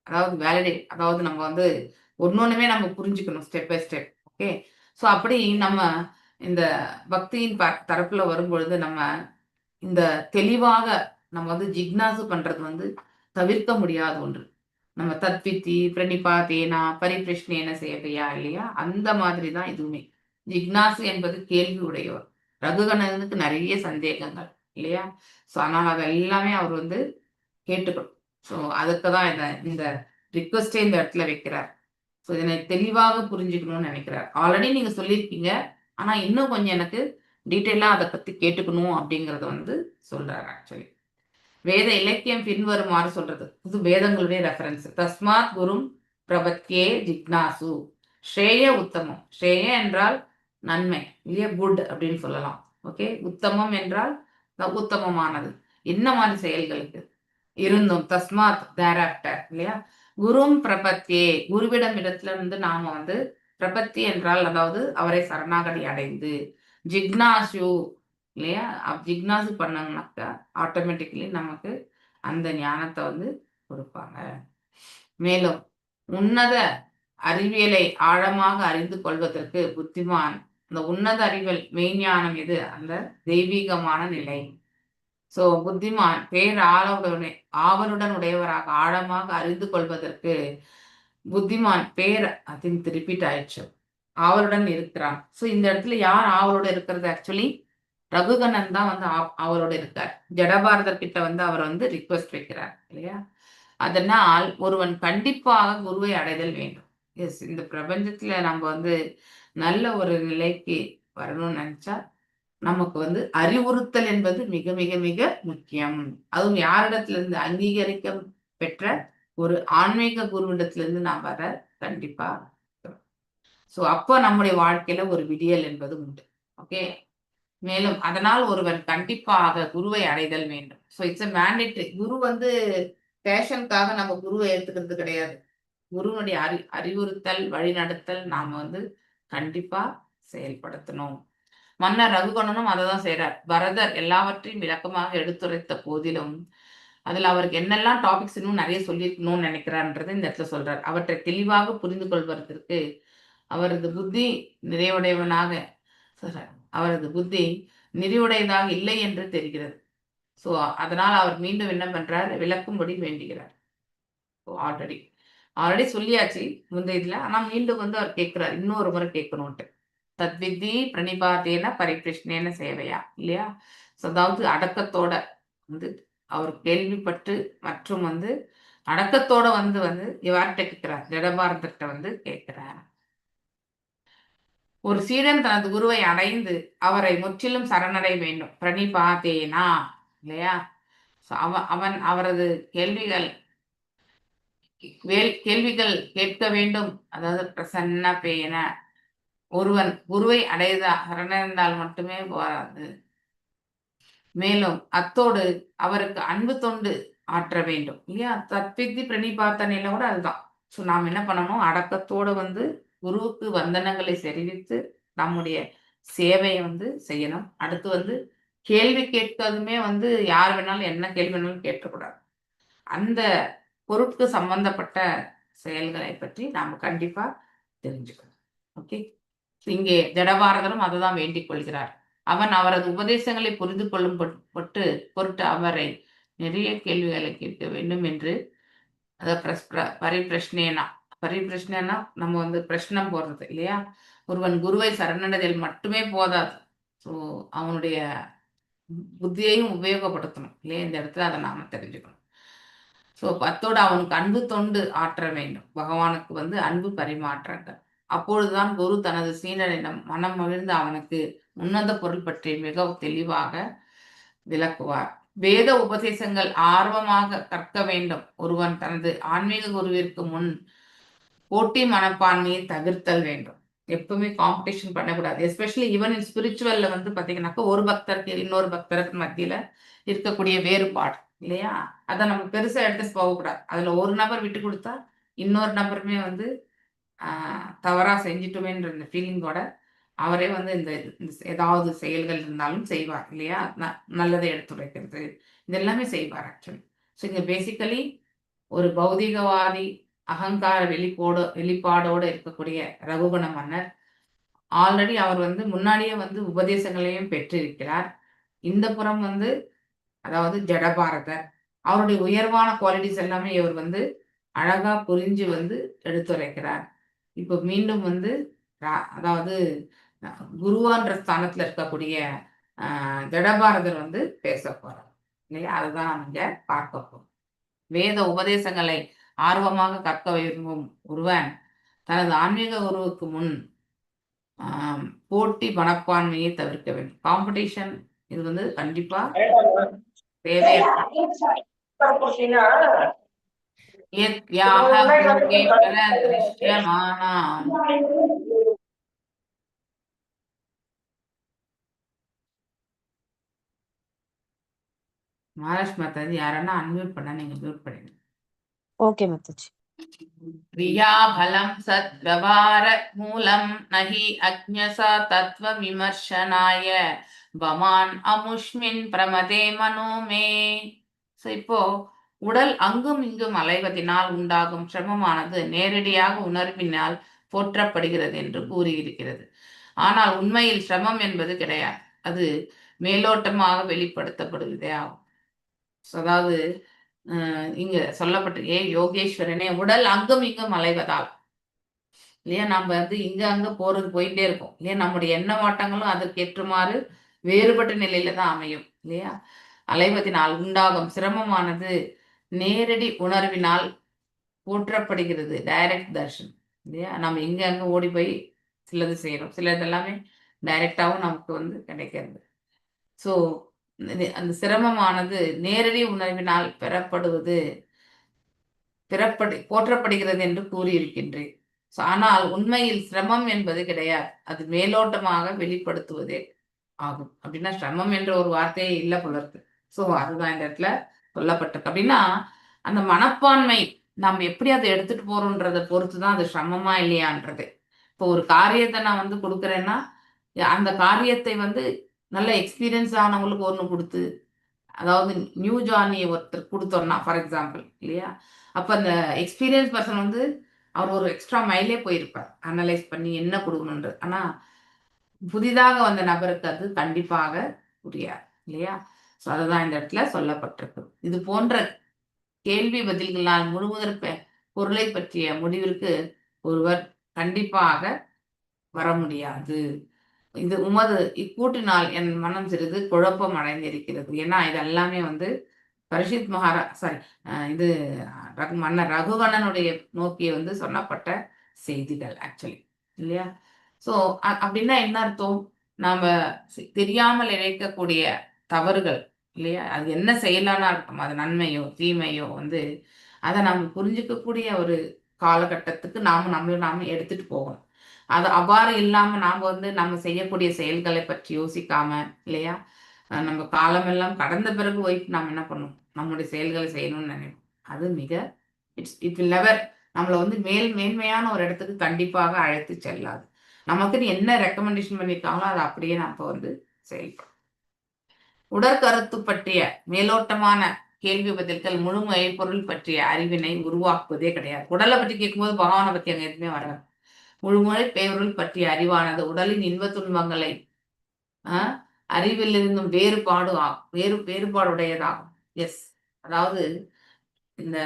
அதாவது நம்ம வந்து ஒன்னொன்னுமே நம்ம புரிஞ்சுக்கணும் step by step. Okay. So அப்படி நம்ம இந்த பக்தியின் தரப்புல வரும்பொழுது நம்ம இந்த தெளிவாக நம்ம வந்து ஜிக்னாசு பண்றது வந்து தவிர்க்க முடியாத ஒன்று. நம்ம தத்வித்தி பிரணிபாத்தேனா பரிபிரஷ்னேன சேவையா இல்லையா? அந்த மாதிரி தான் இதுவுமே. ஜிக்னாசு என்பது கேள்வி உடையவர். ரகுகணனுக்கு நிறைய சந்தேகங்கள் இல்லையா? ஸோ ஆனால் அதெல்லாமே அவர் வந்து கேட்டுக்கணும். ஸோ அதுக்கு தான் இந்த ரிக்வஸ்டே இந்த இடத்துல வைக்கிறார். ஸோ இதனை தெளிவாக புரிஞ்சுக்கணும்னு நினைக்கிறார். ஆல்ரெடி நீங்க சொல்லியிருக்கீங்க, ஆனா இன்னும் கொஞ்சம் எனக்கு டீட்டெயிலா அதை பத்தி கேட்டுக்கணும் அப்படிங்கறத வந்து சொல்றாரு. ஆக்சுவலி வேத இலக்கியம் பின்வருமாறு சொல்றது, இது வேதங்களுடைய ரெஃபரன்ஸ். தஸ்மாத் குரும் பிரபத்யே ஜிக்னாசு ஸ்ரேய உத்தமம். ஸ்ரேய என்றால் நன்மை இல்லையா? குட் அப்படின்னு சொல்லலாம். ஓகே. உத்தமம் என்றால் உத்தமமானது. என்ன மாதிரி செயல்களுக்கு இருந்தும் தஸ்மாத் தேராப்டர் இல்லையா? குரும் பிரபத்தியே குருவிடம் இடத்துல இருந்து நாம வந்து பிரபத்தி என்றால் அதாவது அவரை சரணாகதி அடைந்து ஜிக்னாசு இல்லையா? ஜிக்னாசு பண்ணாங்கனாக்கா ஆட்டோமேட்டிக்கலி நமக்கு அந்த ஞானத்தை வந்து கொடுப்பாங்க. மேலும் உன்னத அறிவியலை ஆழமாக அறிந்து கொள்வதற்கு புத்திமான் இந்த உன்னத அறிவியல் மெய்ஞானம் எது? அந்த தெய்வீகமான நிலை. ஸோ புத்திமான் ஆவலுடன் உடையவராக ஆழமாக அறிந்து கொள்வதற்கு புத்திமான் ரிப்பீட் ஆயிடுச்சு, ஆவலுடன் இருக்கிறான். ஸோ இந்த இடத்துல யார் ஆவலோட இருக்கிறது? ஆக்சுவலி ரகுகணன் தான் வந்து அவரோட இருக்கார். ஜடபாரதர் கிட்ட வந்து அவர் வந்து ரிக்வெஸ்ட் வைக்கிறார் இல்லையா? அதனால் ஒருவன் கண்டிப்பாக குருவை அடைதல் வேண்டும். எஸ், இந்த பிரபஞ்சத்துல நம்ம வந்து நல்ல ஒரு நிலைக்கு வரணும்னு நினைச்சா நமக்கு வந்து அறிவுறுத்தல் என்பது மிக மிக மிக முக்கியம். அதுவும் யாரிடத்துல இருந்து? அங்கீகரிக்க பெற்ற ஒரு ஆன்மீக குருவிடத்திலிருந்து நாம் வர கண்டிப்பா. ஸோ அப்போ நம்முடைய வாழ்க்கையில ஒரு விடியல் என்பது உண்டு. ஓகே. மேலும் அதனால் ஒருவன் கண்டிப்பாக குருவை அடைதல் வேண்டும். So it's a mandatory. குரு வந்து பேஷனுக்காக நம்ம குருவை எடுத்துக்கிறது கிடையாது. குருவனுடைய அறிவுறுத்தல் வழிநடத்தல் நாம வந்து கண்டிப்பா செயல்படுத்தணும். மன்னர் ரகுகணனும் அதை தான் செய்யறார். பரதர் எல்லாவற்றையும் விளக்கமாக எடுத்துரைத்த போதிலும் அதுல அவருக்கு என்னெல்லாம் டாபிக்ஸ் இன்னும் நிறைய சொல்லியிருக்கணும்னு நினைக்கிறார்ன்றது இந்த இடத்துல சொல்றார். அவற்றை தெளிவாக புரிந்து கொள்வதற்கு அவரது புத்தி நிறைவுடையவனாக அவரது புத்தி நிறைவுடையதாக இல்லை என்று தெரிகிறது. ஸோ அதனால் அவர் மீண்டும் என்ன பண்றார், விளக்கும்படி வேண்டுகிறார். ஆல்ரெடி சொல்லியாச்சு முந்தைய இதுல, ஆனா மீண்டும் வந்து அவர் கேட்கிறார், இன்னொரு முறை கேட்கணும்ட்டு. தத்வித்தி பிரணிபாத்தேன பரிபிருஷ்ணேன சேவையா, இல்லையா? ஸோ அதாவது அடக்கத்தோட வந்து அவர் கேள்விப்பட்டு மற்றும் வந்து அடக்கத்தோட வந்து இவர்கிட்ட கேட்கிறார், ஜடபாரதர்கிட்ட வந்து கேட்கிறார். ஒரு சீடன் தனது குருவை அடைந்து அவரை முற்றிலும் சரணடைய வேண்டும். பிரணிபாத்தேனா, இல்லையா? அவன் அவரது கேள்விகள் கேட்க வேண்டும். அதாவது பிரசன்ன பேன, ஒருவன் குருவை சரணடைந்தால் மட்டுமே போராது, மேலும் அத்தோடு அவருக்கு அன்பு தொண்டு ஆற்ற வேண்டும், இல்லையா? தத்வித்தி பிரணிபாத்தனையில கூட அதுதான். ஸோ நாம் என்ன பண்ணணும், அடக்கத்தோடு வந்து குருவுக்கு வந்தனங்களை தெரிவித்து நம்முடைய சேவையை வந்து செய்யணும். அடுத்து வந்து கேள்வி கேட்கறதுமே வந்து யார் வேணாலும் என்ன கேள்வி வேணாலும் கேட்கக்கூடாது. அந்த பொருட்கு சம்பந்தப்பட்ட செயல்களை பற்றி நாம் கண்டிப்பா தெரிஞ்சுக்கணும். ஓகே, இங்கே ஜடபாரதரும் அதை தான் வேண்டிக் கொள்கிறார். அவன் அவரது உபதேசங்களை புரிந்து கொள்ளும் பொருட்டு அவரை நிறைய கேள்விகளை கேட்க வேண்டும் என்று, பரிபிரஷ்னேனா நம்ம வந்து பிரஷ்னம் போடுறது, இல்லையா? ஒருவன் குருவை சரணடைதல் மட்டுமே போதாது. ஸோ அவனுடைய புத்தியையும் உபயோகப்படுத்தணும், இல்லையா? இந்த இடத்துல அதை நாம தெரிஞ்சுக்கணும். ஸோ அத்தோடு அவனுக்கு அன்பு தொண்டு ஆற்ற வேண்டும். பகவானுக்கு வந்து அன்பு பரிமாற்றங்கள். அப்பொழுதுதான் குரு தனது சீடனிடம் மனம் மகிழ்ந்து அவனுக்கு உன்னத பொருள் பற்றி மிக தெளிவாக விளக்குவார். வேத உபதேசங்கள் ஆர்வமாக கற்க வேண்டும். ஒருவன் தனது ஆன்மீக குருவிற்கு முன் போட்டி மனப்பான்மையை தவிர்த்தல் வேண்டும். எப்பவுமே காம்படிஷன் பண்ணக்கூடாது. எஸ்பெஷலி ஈவன் இன் ஸ்பிரிச்சுவல்ல வந்து பாத்தீங்கன்னாக்கா ஒரு பக்தருக்கு இன்னொரு பக்தருக்கு மத்தியில இருக்கக்கூடிய வேறுபாடு, இல்லையா? அதை நம்ம பெருசா எடுத்து போகக்கூடாது. அதுல ஒரு நபர் விட்டு கொடுத்தா இன்னொரு நபருமே வந்து தவறா செஞ்சிட்டோமேன்ற இந்த ஃபீலிங்கோட அவரே வந்து இந்த ஏதாவது செயல்கள் இருந்தாலும் செய்வார், இல்லையா? நல்லதை எடுத்துரைக்கிறது, இது எல்லாமே செய்வார் ஆக்சுவலி. ஸோ இங்க பேசிக்கலி ஒரு பௌதிகவாதி அகங்கார வெளிப்பாடோடு இருக்கக்கூடிய ரகுகுண மன்னர் ஆல்ரெடி அவர் வந்து முன்னாடியே வந்து உபதேசங்களையும் பெற்றிருக்கிறார். இந்த புறம் வந்து அதாவது ஜடபாரதர் அவருடைய உயர்வான குவாலிட்டிஸ் எல்லாமே இவர் வந்து அழகா புரிஞ்சு வந்து எடுத்துரைக்கிறார். இப்போ மீண்டும் வந்து அதாவது குருவான்ற ஸ்தானத்துல இருக்கக்கூடிய ஜடபாரதர் வந்து பேச போறார், இல்லையா? அதுதான் நம்ம இங்க பார்க்க போறோம். வேத உபதேசங்களை ஆர்வமாக கற்க விரும்பும் ஒருவன் தனது ஆன்மீக குருவுக்கு முன் போட்டி மனப்பான்மையை தவிர்க்க வேண்டும். காம்படிஷன் இது வந்து கண்டிப்பா மகாராஷ்டிர மாதாஜி யாரன்னா அன்மியூட் பண்ணா நீங்க மியூட் பண்ணிடுங்க. ஓகே மாதாஜி. क्रियाफलं सद्व्यवहार मूलं नहि अज्ञसा तत्व विमर्शनाय भवान अमुष्मिन् प्रमदे मनो मे. இப்போ உடல் அங்கும் இங்கும் அலைவதினால் உண்டாகும் சிரமமானது நேரடியாக உணர்வினால் போற்றப்படுகிறது என்று கூறியிருக்கிறது. ஆனால் உண்மையில் சிரமம் என்பது கிடையாது, அது மேலோட்டமாக வெளிப்படுத்தப்படுவதே ஆகும். அதாவது இங்க சொல்லப்பட்டிருக்கே யோகேஸ்வரனே உடல் அங்கும் இங்கும் அலைவதால், இல்லையா? நம்ம வந்து இங்க அங்க போயிட்டே இருக்கோம், இல்லையா? நம்முடைய எண்ண ஓட்டங்களும் அதற்கு ஏற்றுமாறு வேறுபட்ட நிலையில தான் அமையும், இல்லையா? அலைவதினால் உண்டாகும் சிரமமானது நேரடி உணர்வினால் போற்றப்படுகிறது, டைரக்ட் தர்ஷன், இல்லையா? நம்ம இங்க அங்க ஓடி போய் சிலது செய்யறோம், சிலது எல்லாமே டைரக்டாவும் நமக்கு வந்து கிடைக்கிறது. ஸோ அந்த சிரமமானது நேரடி உணர்வினால் போற்றப்படுகிறது என்று கூறியிருக்கின்றேன். ஆனால் உண்மையில் சிரமம் என்பது கிடையாது, அது மேலோட்டமாக வெளிப்படுத்துவதே ஆகும். அப்படின்னா சிரமம் என்ற ஒரு வார்த்தையே இல்லை போல இருக்கு. ஸோ அதுதான் இந்த இடத்துல சொல்லப்பட்டிருக்கு. அப்படின்னா அந்த மனப்பான்மை நாம் எப்படி அதை எடுத்துட்டு போறோன்றதை பொறுத்து தான் அது சிரமமா இல்லையான்றது. இப்போ ஒரு காரியத்தை நான் வந்து கொடுக்குறேன்னா அந்த காரியத்தை வந்து நல்ல எக்ஸ்பீரியன்ஸ் ஆனவங்களுக்கு ஒன்று கொடுத்து, அதாவது நியூ ஜார்னியை ஒருத்தர் கொடுத்தோம்னா ஃபார் எக்ஸாம்பிள், இல்லையா? அப்போ அந்த எக்ஸ்பீரியன்ஸ் பர்சன் வந்து அவர் ஒரு எக்ஸ்ட்ரா மைலே போயிருப்பார் அனலைஸ் பண்ணி என்ன கொடுக்கணுன்றது. ஆனா புதிதாக வந்த நபருக்கு அது கண்டிப்பாக புரியாது இல்லையா? ஸோ அதுதான் இந்த இடத்துல சொல்லப்பட்டிருக்கு. இது போன்ற கேள்வி பதில்களால் முழுமுதற் பொருளை பற்றிய முடிவிற்கு ஒருவர் கண்டிப்பாக வர முடியாது. இது உமது இக்கூட்டினால் என் மனம் சிறிது குழப்பம் அடைந்திருக்கிறது. ஏன்னா இது எல்லாமே வந்து பரிஷித் சாரி இது மன்னர் ரகுவணனுடைய நோக்கி வந்து சொல்லப்பட்ட செய்திகள் ஆக்சுவலி இல்லையா? ஸோ அப்படின்னா என்ன அர்த்தம்? நாம தெரியாமல் இழைக்கக்கூடிய தவறுகள் இல்லையா? அது என்ன செயலானா இருக்கும், அது நன்மையோ தீமையோ வந்து அதை நாம் புரிஞ்சுக்கக்கூடிய ஒரு காலகட்டத்துக்கு நாம எடுத்துட்டு போகணும். அது அவ்வாறு இல்லாம நாம வந்து நம்ம செய்யக்கூடிய செயல்களை பற்றி யோசிக்காம இல்லையா, நம்ம காலமெல்லாம் கடந்த பிறகு போயிட்டு நாம் என்ன பண்ணணும், நம்முடைய செயல்களை செய்யணும்னு நினைப்போம். அது மிக இட் வில் நெவர் நம்மளை வந்து மேன்மையான ஒரு இடத்துக்கு கண்டிப்பாக அழைத்து செல்லாது. நமக்குன்னு என்ன ரெக்கமெண்டேஷன் பண்ணியிருக்காங்களோ அதை அப்படியே நம்ம வந்து செயல்படும். உடற்கருத்து பற்றிய மேலோட்டமான கேள்வி பதில்கள் முழு பொருள் பற்றிய அறிவினை உருவாக்குவதே கிடையாது. உடலை பற்றி கேட்கும்போது பகவானை பத்தி அங்க எதுவுமே வராது. முழுமுறை பேருள் பற்றிய அறிவானது உடலின் இன்ப துன்பங்களை அறிவிலிருந்தும் வேறுபாடுடையதாகும். எஸ், அதாவது இந்த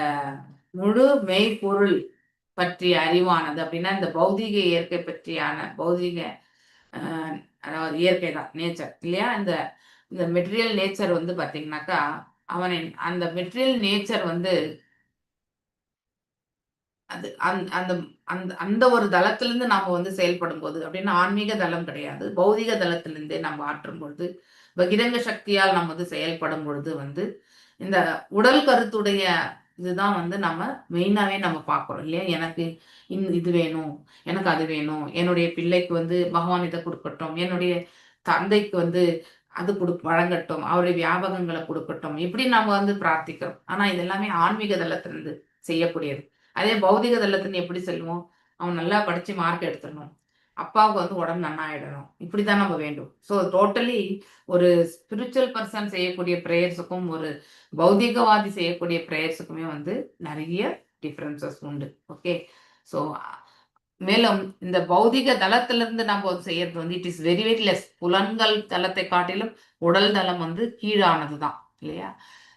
முழு மெய்ப்பொருள் பற்றிய அறிவானது அப்படின்னா இந்த பௌதிக இயற்கை பற்றியான பௌதிக அதாவது இயற்கை தான், நேச்சர் இல்லையா? இந்த மெட்டீரியல் நேச்சர் வந்து பாத்தீங்கன்னாக்கா அவனின் அந்த மெட்டீரியல் நேச்சர் வந்து அது அந்த அந்த அந்த ஒரு தளத்திலிருந்து நாம வந்து செயல்படும் போது அப்படின்னா ஆன்மீக தளம் கிடையாது, பௌதிக தளத்திலிருந்தே நம்ம ஆற்றும் பொழுது பகிரங்க சக்தியால் நம்ம வந்து செயல்படும் பொழுது வந்து இந்த உடல் கருத்துடைய இதுதான் வந்து நம்ம மெயினாவே நம்ம பார்க்குறோம் இல்லையா? எனக்கு இது வேணும், எனக்கு அது வேணும், என்னுடைய பிள்ளைக்கு வந்து பகவான் இதை கொடுக்கட்டும், என்னுடைய தந்தைக்கு வந்து அது வழங்கட்டும், அவருடைய வியாபகங்களை கொடுக்கட்டும், இப்படி நம்ம வந்து பிரார்த்திக்கிறோம். ஆனா இது எல்லாமே ஆன்மீக தளத்திலிருந்து செய்யக்கூடியது. அதே பௌதிக தளத்துன்னு எப்படி சொல்லுவோம்? அவன் நல்லா படிச்சு மார்க் எடுத்துடணும், அப்பாவுக்கு வந்து உடம்பு நன்னாயிடணும், இப்படிதான் நம்ம வேண்டும். ஸோ டோட்டலி ஒரு ஸ்பிரிச்சுவல் பர்சன் செய்யக்கூடிய ப்ரேயர்ஸுக்கும் ஒரு பௌதிகவாதி செய்யக்கூடிய ப்ரேயர்ஸுக்குமே வந்து நிறைய டிஃப்ரென்சஸ் உண்டு. ஓகே, ஸோ மேலும் இந்த பௌதிக தளத்திலிருந்து நம்ம செய்யறது வந்து it is very very less. புலன்கள் தளத்தை காட்டிலும் உடல் தளம் வந்து கீழானது தான் இல்லையா?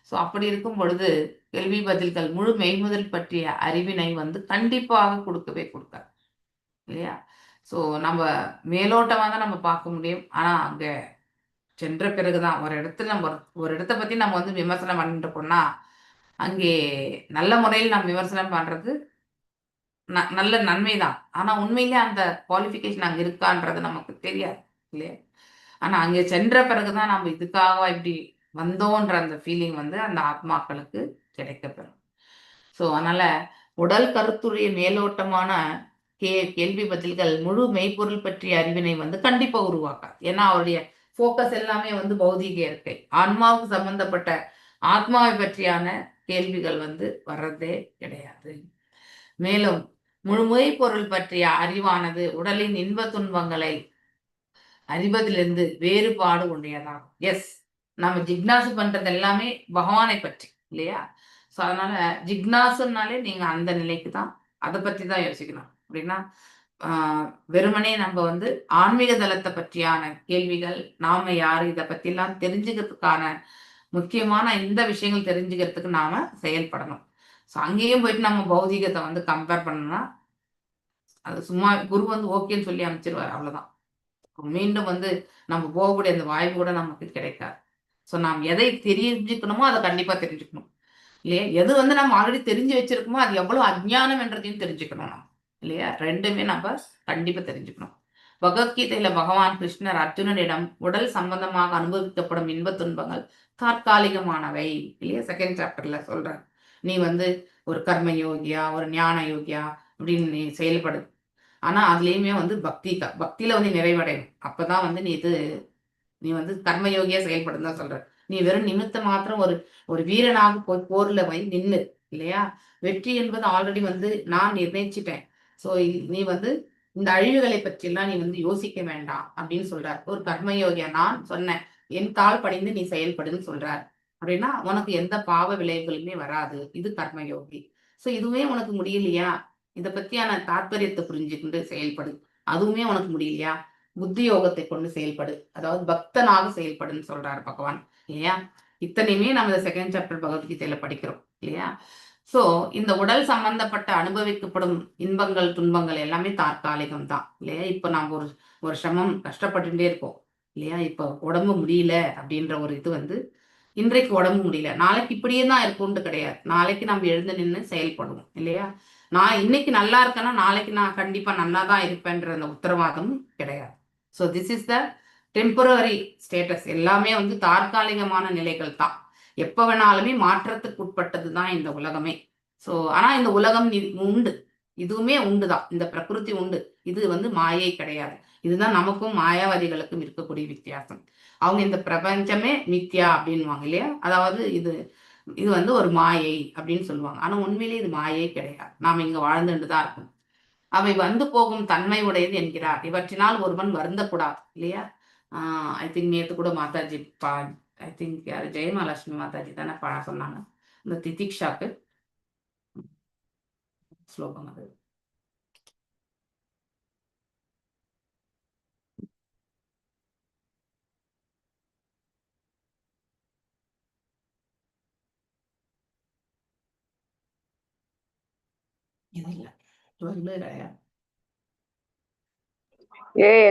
ஸோ அப்படி இருக்கும் பொழுது கேள்வி பதில்கள் முழு மெய்முதல் பற்றிய அறிவினை வந்து கண்டிப்பாக கொடுக்கவே கொடுக்காது இல்லையா? ஸோ நம்ம மேலோட்டமாக தான் நம்ம பார்க்க முடியும். ஆனா அங்க சென்ற பிறகுதான் ஒரு இடத்துல நம்ம ஒரு இடத்தை பத்தி நம்ம வந்து விமர்சனம் பண்ணிட்டு போனா அங்கே நல்ல முறையில் நம்ம விமர்சனம் பண்றது நல்ல நன்மைதான். ஆனா உண்மையிலே அந்த குவாலிஃபிகேஷன் அங்க இருக்கான்றது நமக்கு தெரியாது இல்லையா? ஆனா அங்கே சென்ற பிறகுதான் நம்ம இதுக்காக இப்படி வந்தோன்ற அந்த ஃபீலிங் வந்து அந்த ஆத்மாக்களுக்கு கிடைக்கப்பெறும். ஸோ அதனால உடல் கருத்துடைய மேலோட்டமான கேள்வி பதில்கள் முழு மெய்ப்பொருள் பற்றிய அறிவினை வந்து கண்டிப்பா உருவாக்காது. ஏன்னா அவருடைய ஃபோக்கஸ் எல்லாமே வந்து பௌதிக இயற்கை, ஆன்மாவுக்கு சம்பந்தப்பட்ட ஆத்மாவை பற்றியான கேள்விகள் வந்து வர்றதே கிடையாது. மேலும் முழுமை பொருள் பற்றிய அறிவானது உடலின் இன்ப துன்பங்களை அறிவதிலிருந்து வேறுபாடு உடையதாகும். எஸ், நம்ம ஜிக்னாசு பண்றது எல்லாமே பகவானை பற்றி இல்லையா? ஸோ அதனால ஜிக்னாசுனாலே நீங்க அந்த நிலைக்கு தான் அதை பற்றி தான் யோசிக்கணும். அப்படின்னா வெறுமனே நம்ம வந்து ஆன்மீக தளத்தை பற்றியான கேள்விகள், நாம யாரு, இதை பற்றிலாம் தெரிஞ்சுக்கிறதுக்கான முக்கியமான இந்த விஷயங்கள் தெரிஞ்சுக்கிறதுக்கு நாம செயல்படணும். ஸோ அங்கேயும் போயிட்டு நம்ம பௌதிகத்தை வந்து கம்பேர் பண்ணோம்னா அது சும்மா குரு வந்து ஓகேன்னு சொல்லி அமைச்சிருவார், அவ்வளவுதான். மீண்டும் வந்து நம்ம போகக்கூடிய அந்த வாய்ப்பு கூட நமக்கு கிடைக்காது. ஸோ நாம் எதை தெரிஞ்சுக்கணுமோ அதை கண்டிப்பா தெரிஞ்சுக்கணும் இல்லையா? எது வந்து நம்ம ஆல்ரெடி தெரிஞ்சு வச்சிருக்கோமோ அது எவ்வளவு அஜ்ஞானம் என்றதையும் தெரிஞ்சுக்கணும் நம்ம இல்லையா? ரெண்டுமே நம்ம கண்டிப்பா தெரிஞ்சுக்கணும். பகவத்கீதையில பகவான் கிருஷ்ணர் அர்ஜுனனிடம் உடல் சம்பந்தமாக அனுபவிக்கப்படும் இன்ப துன்பங்கள் தற்காலிகமானவை இல்லையா? செகண்ட் சாப்டர்ல சொல்றார், நீ வந்து ஒரு கர்ம யோகியா, ஒரு ஞான யோகியா அப்படின்னு நீ செயல்படு. ஆனா அதுலயுமே வந்து பக்தியில வந்து நிறைவடையும். அப்பதான் வந்து நீ வந்து கர்மயோகியா செயல்படும் தான் சொல்ற. நீ வெறும் நிமித்த மாத்திரம் ஒரு வீரனாக போய் போர்ல போய் நின்னு இல்லையா? வெற்றி என்பது ஆல்ரெடி வந்து நான் நிர்ணயிச்சிட்டேன். ஸோ நீ வந்து இந்த அழிவுகளை பற்றி எல்லாம் நீ வந்து யோசிக்க வேண்டாம் அப்படின்னு சொல்றார். ஒரு கர்மயோகியா நான் சொன்னேன், என் கால் பணிந்து நீ செயல்படுன்னு சொல்றார். அப்படின்னா உனக்கு எந்த பாவ விளைவுகளுமே வராது. இது கர்மயோகி. ஸோ இதுவே உனக்கு முடியலையா, இதை பத்தியான தாத்பரியத்தை புரிஞ்சுக்கிட்டு செயல்படு. அதுவுமே உனக்கு முடியலையா, புத்தி யோகத்தை கொண்டு செயல்படு, அதாவது பக்தனாக செயல்படுன்னு சொல்றாரு பகவான் இல்லையா. இத்தனையுமே நம்ம இந்த செகண்ட் சாப்டர் பகவத்கீதையில படிக்கிறோம் இல்லையா. சோ இந்த உடல் சம்பந்தப்பட்ட அனுபவிக்கப்படும் இன்பங்கள் துன்பங்கள் எல்லாமே தற்காலிகம் தான் இல்லையா. இப்ப நாம ஒரு சிரமம் கஷ்டப்பட்டுட்டே இருக்கோம் இல்லையா. இப்ப உடம்பு முடியல அப்படின்ற ஒரு இது வந்து இன்றைக்கு உடம்பு முடியல, நாளைக்கு இப்படியே தான் இருக்கும்னு கிடையாது. நாளைக்கு நம்ம எழுந்து நின்று செயல்படுவோம் இல்லையா. நான் இன்னைக்கு நல்லா இருக்கேன்னா நாளைக்கு நான் கண்டிப்பா நல்லா தான் இருப்பேன்ற அந்த உத்தரவாதமும் கிடையாது. So this is the temporary status. எல்லாமே வந்து தற்காலிகமான நிலைகள் தான். எப்ப வேணாலுமே மாற்றத்துக்கு உட்பட்டது தான் இந்த உலகமே. ஸோ ஆனா இந்த உலகம் உண்டு, இதுவுமே உண்டுதான், இந்த பிரகிருதி உண்டு, இது வந்து மாயை கிடையாது. இதுதான் நமக்கும் மாயாவாதிகளுக்கும் இருக்கக்கூடிய வித்தியாசம். அவங்க இந்த பிரபஞ்சமே மித்யா அப்படின்வாங்க இல்லையா. அதாவது இது இது வந்து ஒரு மாயை அப்படின்னு சொல்லுவாங்க. ஆனா உண்மையிலேயே இது மாயை கிடையாது, நாம இங்க வாழ்ந்துட்டு தான் இருக்கோம். அவை வந்து போகும் தன்மை உடையது என்கிறார். இவற்றினால் ஒருவன் வருந்தக்கூடாது இல்லையா. ஐ திங்க் நேற்று கூட மாதாஜி ஐ திங்க் யாரு ஜெயமகாலட்சுமி மாதாஜி தானே சொன்னாங்க இந்த திதிக்ஷாக்கு ஸ்லோகம் அது. இது இல்ல, கிடையாது.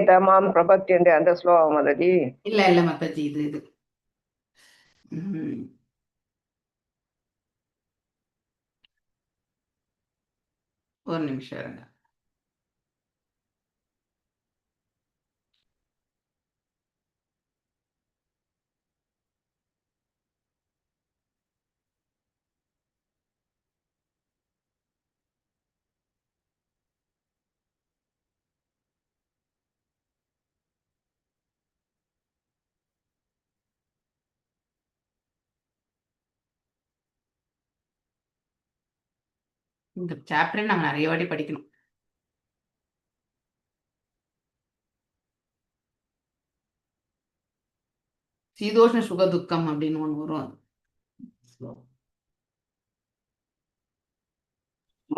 தமாம் பிரபத்தியண்டே அந்த ஸ்லோகம் மாதாஜி. இல்ல மாதாஜி, இது ஒரு நிமிஷம் இருங்க. இந்த சாப்டரை நம்ம நிறைய வாட்டி படிக்கணும். சீதோஷ்ண சுக துக்கம் அப்படின்னு ஒண்ணு வரும்.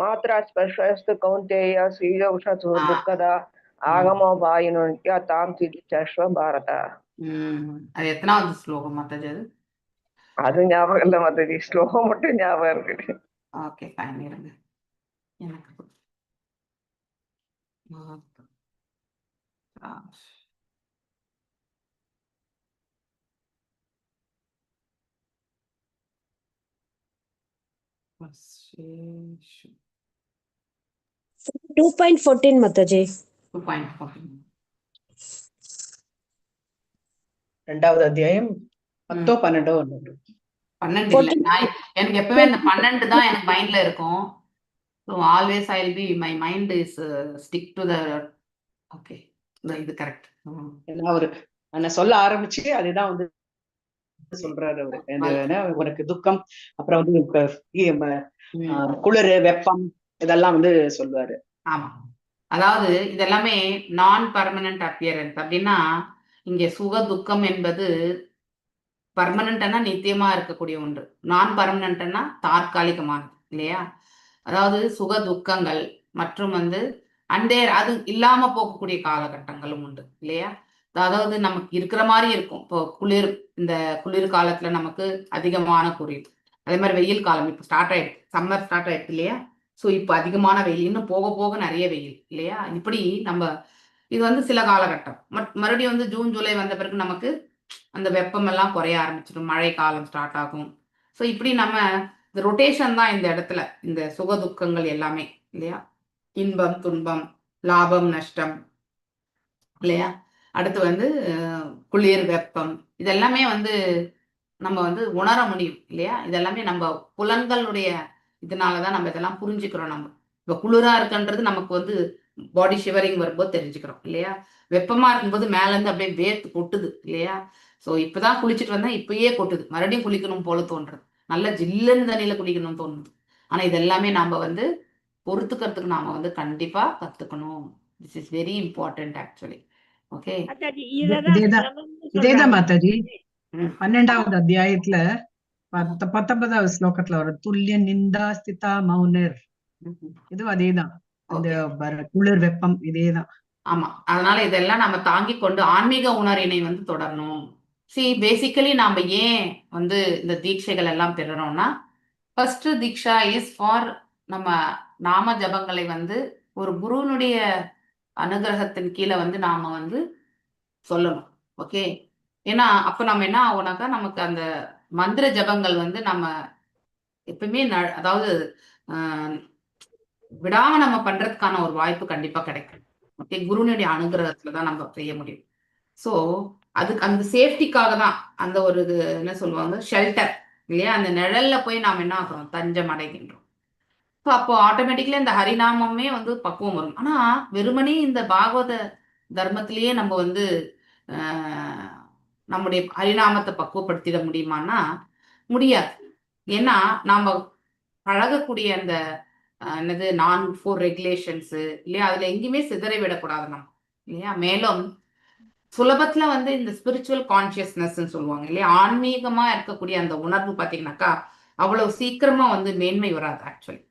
மாத்ரா ஸ்பர்ஷஸ்து கௌந்தேய சீதோஷ்ண துக்கதா ஆகமோ வாயினுன்யா தாம் சிதிச்சஸ்வ பாரதா. அது எத்தனாவது ஸ்லோகம் மாதாஜி? அது ஞாபகம் இல்ல மாதாஜி, ஸ்லோகம் மட்டும் ஞாபகம் இருக்கு. ஓகே ஃபைன், இருங்க. எனக்கு Two 2.14 Mataji. 2.14. ரெண்டாவது அத்தியாயம் 10 12 12 இல்ல. எனக்கு எப்பவுமே அந்த 12 தான் எனக்கு மைண்ட்ல இருக்கும். So always I'll be, my mind is stick to the okay. இது கரெக்ட். அவரு நான் சொல்ல ஆரம்பிச்சு அதுதான் வந்து சொல்றாரு அவரு. உனக்கு துக்கம், அப்புறம் வந்து குளிர் வெப்பம் இதெல்லாம் வந்து சொல்லுவாரு. ஆமா, அதாவது இதெல்லாமே நான் பர்மனன்ட் அப்பியரன்ஸ். அப்படின்னா இங்க சுக துக்கம் என்பது பர்மனன்ட்னா நித்தியமா இருக்கக்கூடிய ஒன்று, நான் பர்மனன்ட்னா தற்காலிகமானது இல்லையா. அதாவது சுக துக்கங்கள் மற்றும் வந்து அது இல்லாம போகக்கூடிய காலகட்டங்களும் உண்டு இல்லையா. அதாவது நமக்கு இருக்கிற மாதிரி இருக்கும். இப்போ இந்த குளிர் காலத்துல நமக்கு அதிகமான குளிர், அதே மாதிரி வெயில் காலம் இப்போ ஸ்டார்ட் ஆயிடுச்சு, சம்மர் ஸ்டார்ட் ஆயிடுச்சு இல்லையா. ஸோ இப்போ அதிகமான வெயில், இன்னும் போக போக நிறைய வெயில் இல்லையா. இப்படி நம்ம இது வந்து சில காலகட்டம். மறுபடியும் வந்து ஜூன் ஜூலை வந்த பிறகு நமக்கு அந்த வெப்பம் எல்லாம் குறைய ஆரம்பிச்சிடும், மழை காலம் ஸ்டார்ட் ஆகும். ஸோ இப்படி நம்ம இந்த ரொட்டேஷன் தான் இந்த இடத்துல, இந்த சுக துக்கங்கள் எல்லாமே இல்லையா. இன்பம் துன்பம், லாபம் நஷ்டம் இல்லையா. அடுத்து வந்து குளிர் வெப்பம், இதெல்லாமே வந்து நம்ம வந்து உணர முடியும் இல்லையா. இதெல்லாமே நம்ம புலன்களுடைய இதனாலதான் நம்ம இதெல்லாம் புரிஞ்சுக்கிறோம். நம்ம இப்போ குளிரா இருக்குன்றது நமக்கு வந்து பாடி ஷிவரிங் வரும்போது தெரிஞ்சுக்கிறோம் இல்லையா. வெப்பமா இருக்கும்போது மேல இருந்து அப்படியே வேர்த்து கொட்டுது இல்லையா. ஸோ இப்பதான் குளிச்சுட்டு வந்தா இப்பயே கொட்டுது, மறுபடியும் குளிக்கணும் போல தோன்றது, நல்ல ஜில்லுன்னு தண்ணியில குளிக்கணும்னு தோணுது. ஆனா இதெல்லாமே நாம வந்து பொறுத்துக்கிறதுக்கு நாம வந்து கண்டிப்பா கத்துக்கணும். This is very important actually. Okay, இதேதான் மாதாஜி 12வது அத்தியாயத்துல 19வது ஸ்லோகத்துல வர துல்லிய நிந்தா ஸ்திதா மௌனர் இதுவும் அதேதான். அந்த ஓகே. குளிர் வெப்பம் இதேதான். ஆமா. அதனால இதெல்லாம் நம்ம தாங்கிக் கொண்டு ஆன்மீக உணர்வினை வந்து தொடரணும். பேசிக்கலி நாம ஏன் வந்து இந்த தீட்சைகள் எல்லாம் பெறுறோம்னா, ஃபர்ஸ்ட் தீக்ஷா இஸ் ஃபார் நம்ம நாம ஜபங்களை வந்து ஒரு குருவினுடைய அனுகிரகத்தின் கீழே வந்து நாம வந்து சொல்லணும். ஓகே. ஏன்னா அப்ப நம்ம என்ன ஆகும்னாக்கா, நமக்கு அந்த மந்திர ஜபங்கள் வந்து நம்ம எப்பவுமே அதாவது ஆஹ் விடாம நம்ம பண்றதுக்கான ஒரு வாய்ப்பு கண்டிப்பா கிடைக்கும். ஓகே. குருனுடைய அனுகிரகத்துல தான் நம்ம செய்ய முடியும். ஸோ அதுக்கு அந்த சேஃப்டிக்காக தான் அந்த ஒரு இது என்ன சொல்லுவாங்க, ஷெல்டர் இல்லையா, அந்த நிழல்ல போய் நாம் என்ன ஆகிறோம், தஞ்சம் அடைகின்றோம். ஸோ அப்போ ஆட்டோமேட்டிக்கலி இந்த ஹரிநாமமே வந்து பக்குவம் வரும். ஆனா வெறுமனே இந்த பாகவத தர்மத்திலேயே நம்ம வந்து நம்முடைய ஹரிநாமத்தை பக்குவப்படுத்திட முடியுமான்னா முடியாது. ஏன்னா நாம பழகக்கூடிய அந்த என்னது நான்-4 ரெகுலேஷன்ஸு இல்லையா, அதுல எங்கேயுமே சிதறை விடக்கூடாது நம்ம இல்லையா. மேலும் சுலபத்துல வந்து இந்த ஸ்பிரிச்சுவல் கான்சியஸ்னஸ் சொல்லுவாங்க இல்லையா, ஆன்மீகமா இருக்கக்கூடிய அந்த உணர்வு பார்த்தீங்கன்னாக்கா அவ்வளவு சீக்கிரமா வந்து மேன்மை வராது ஆக்சுவலி.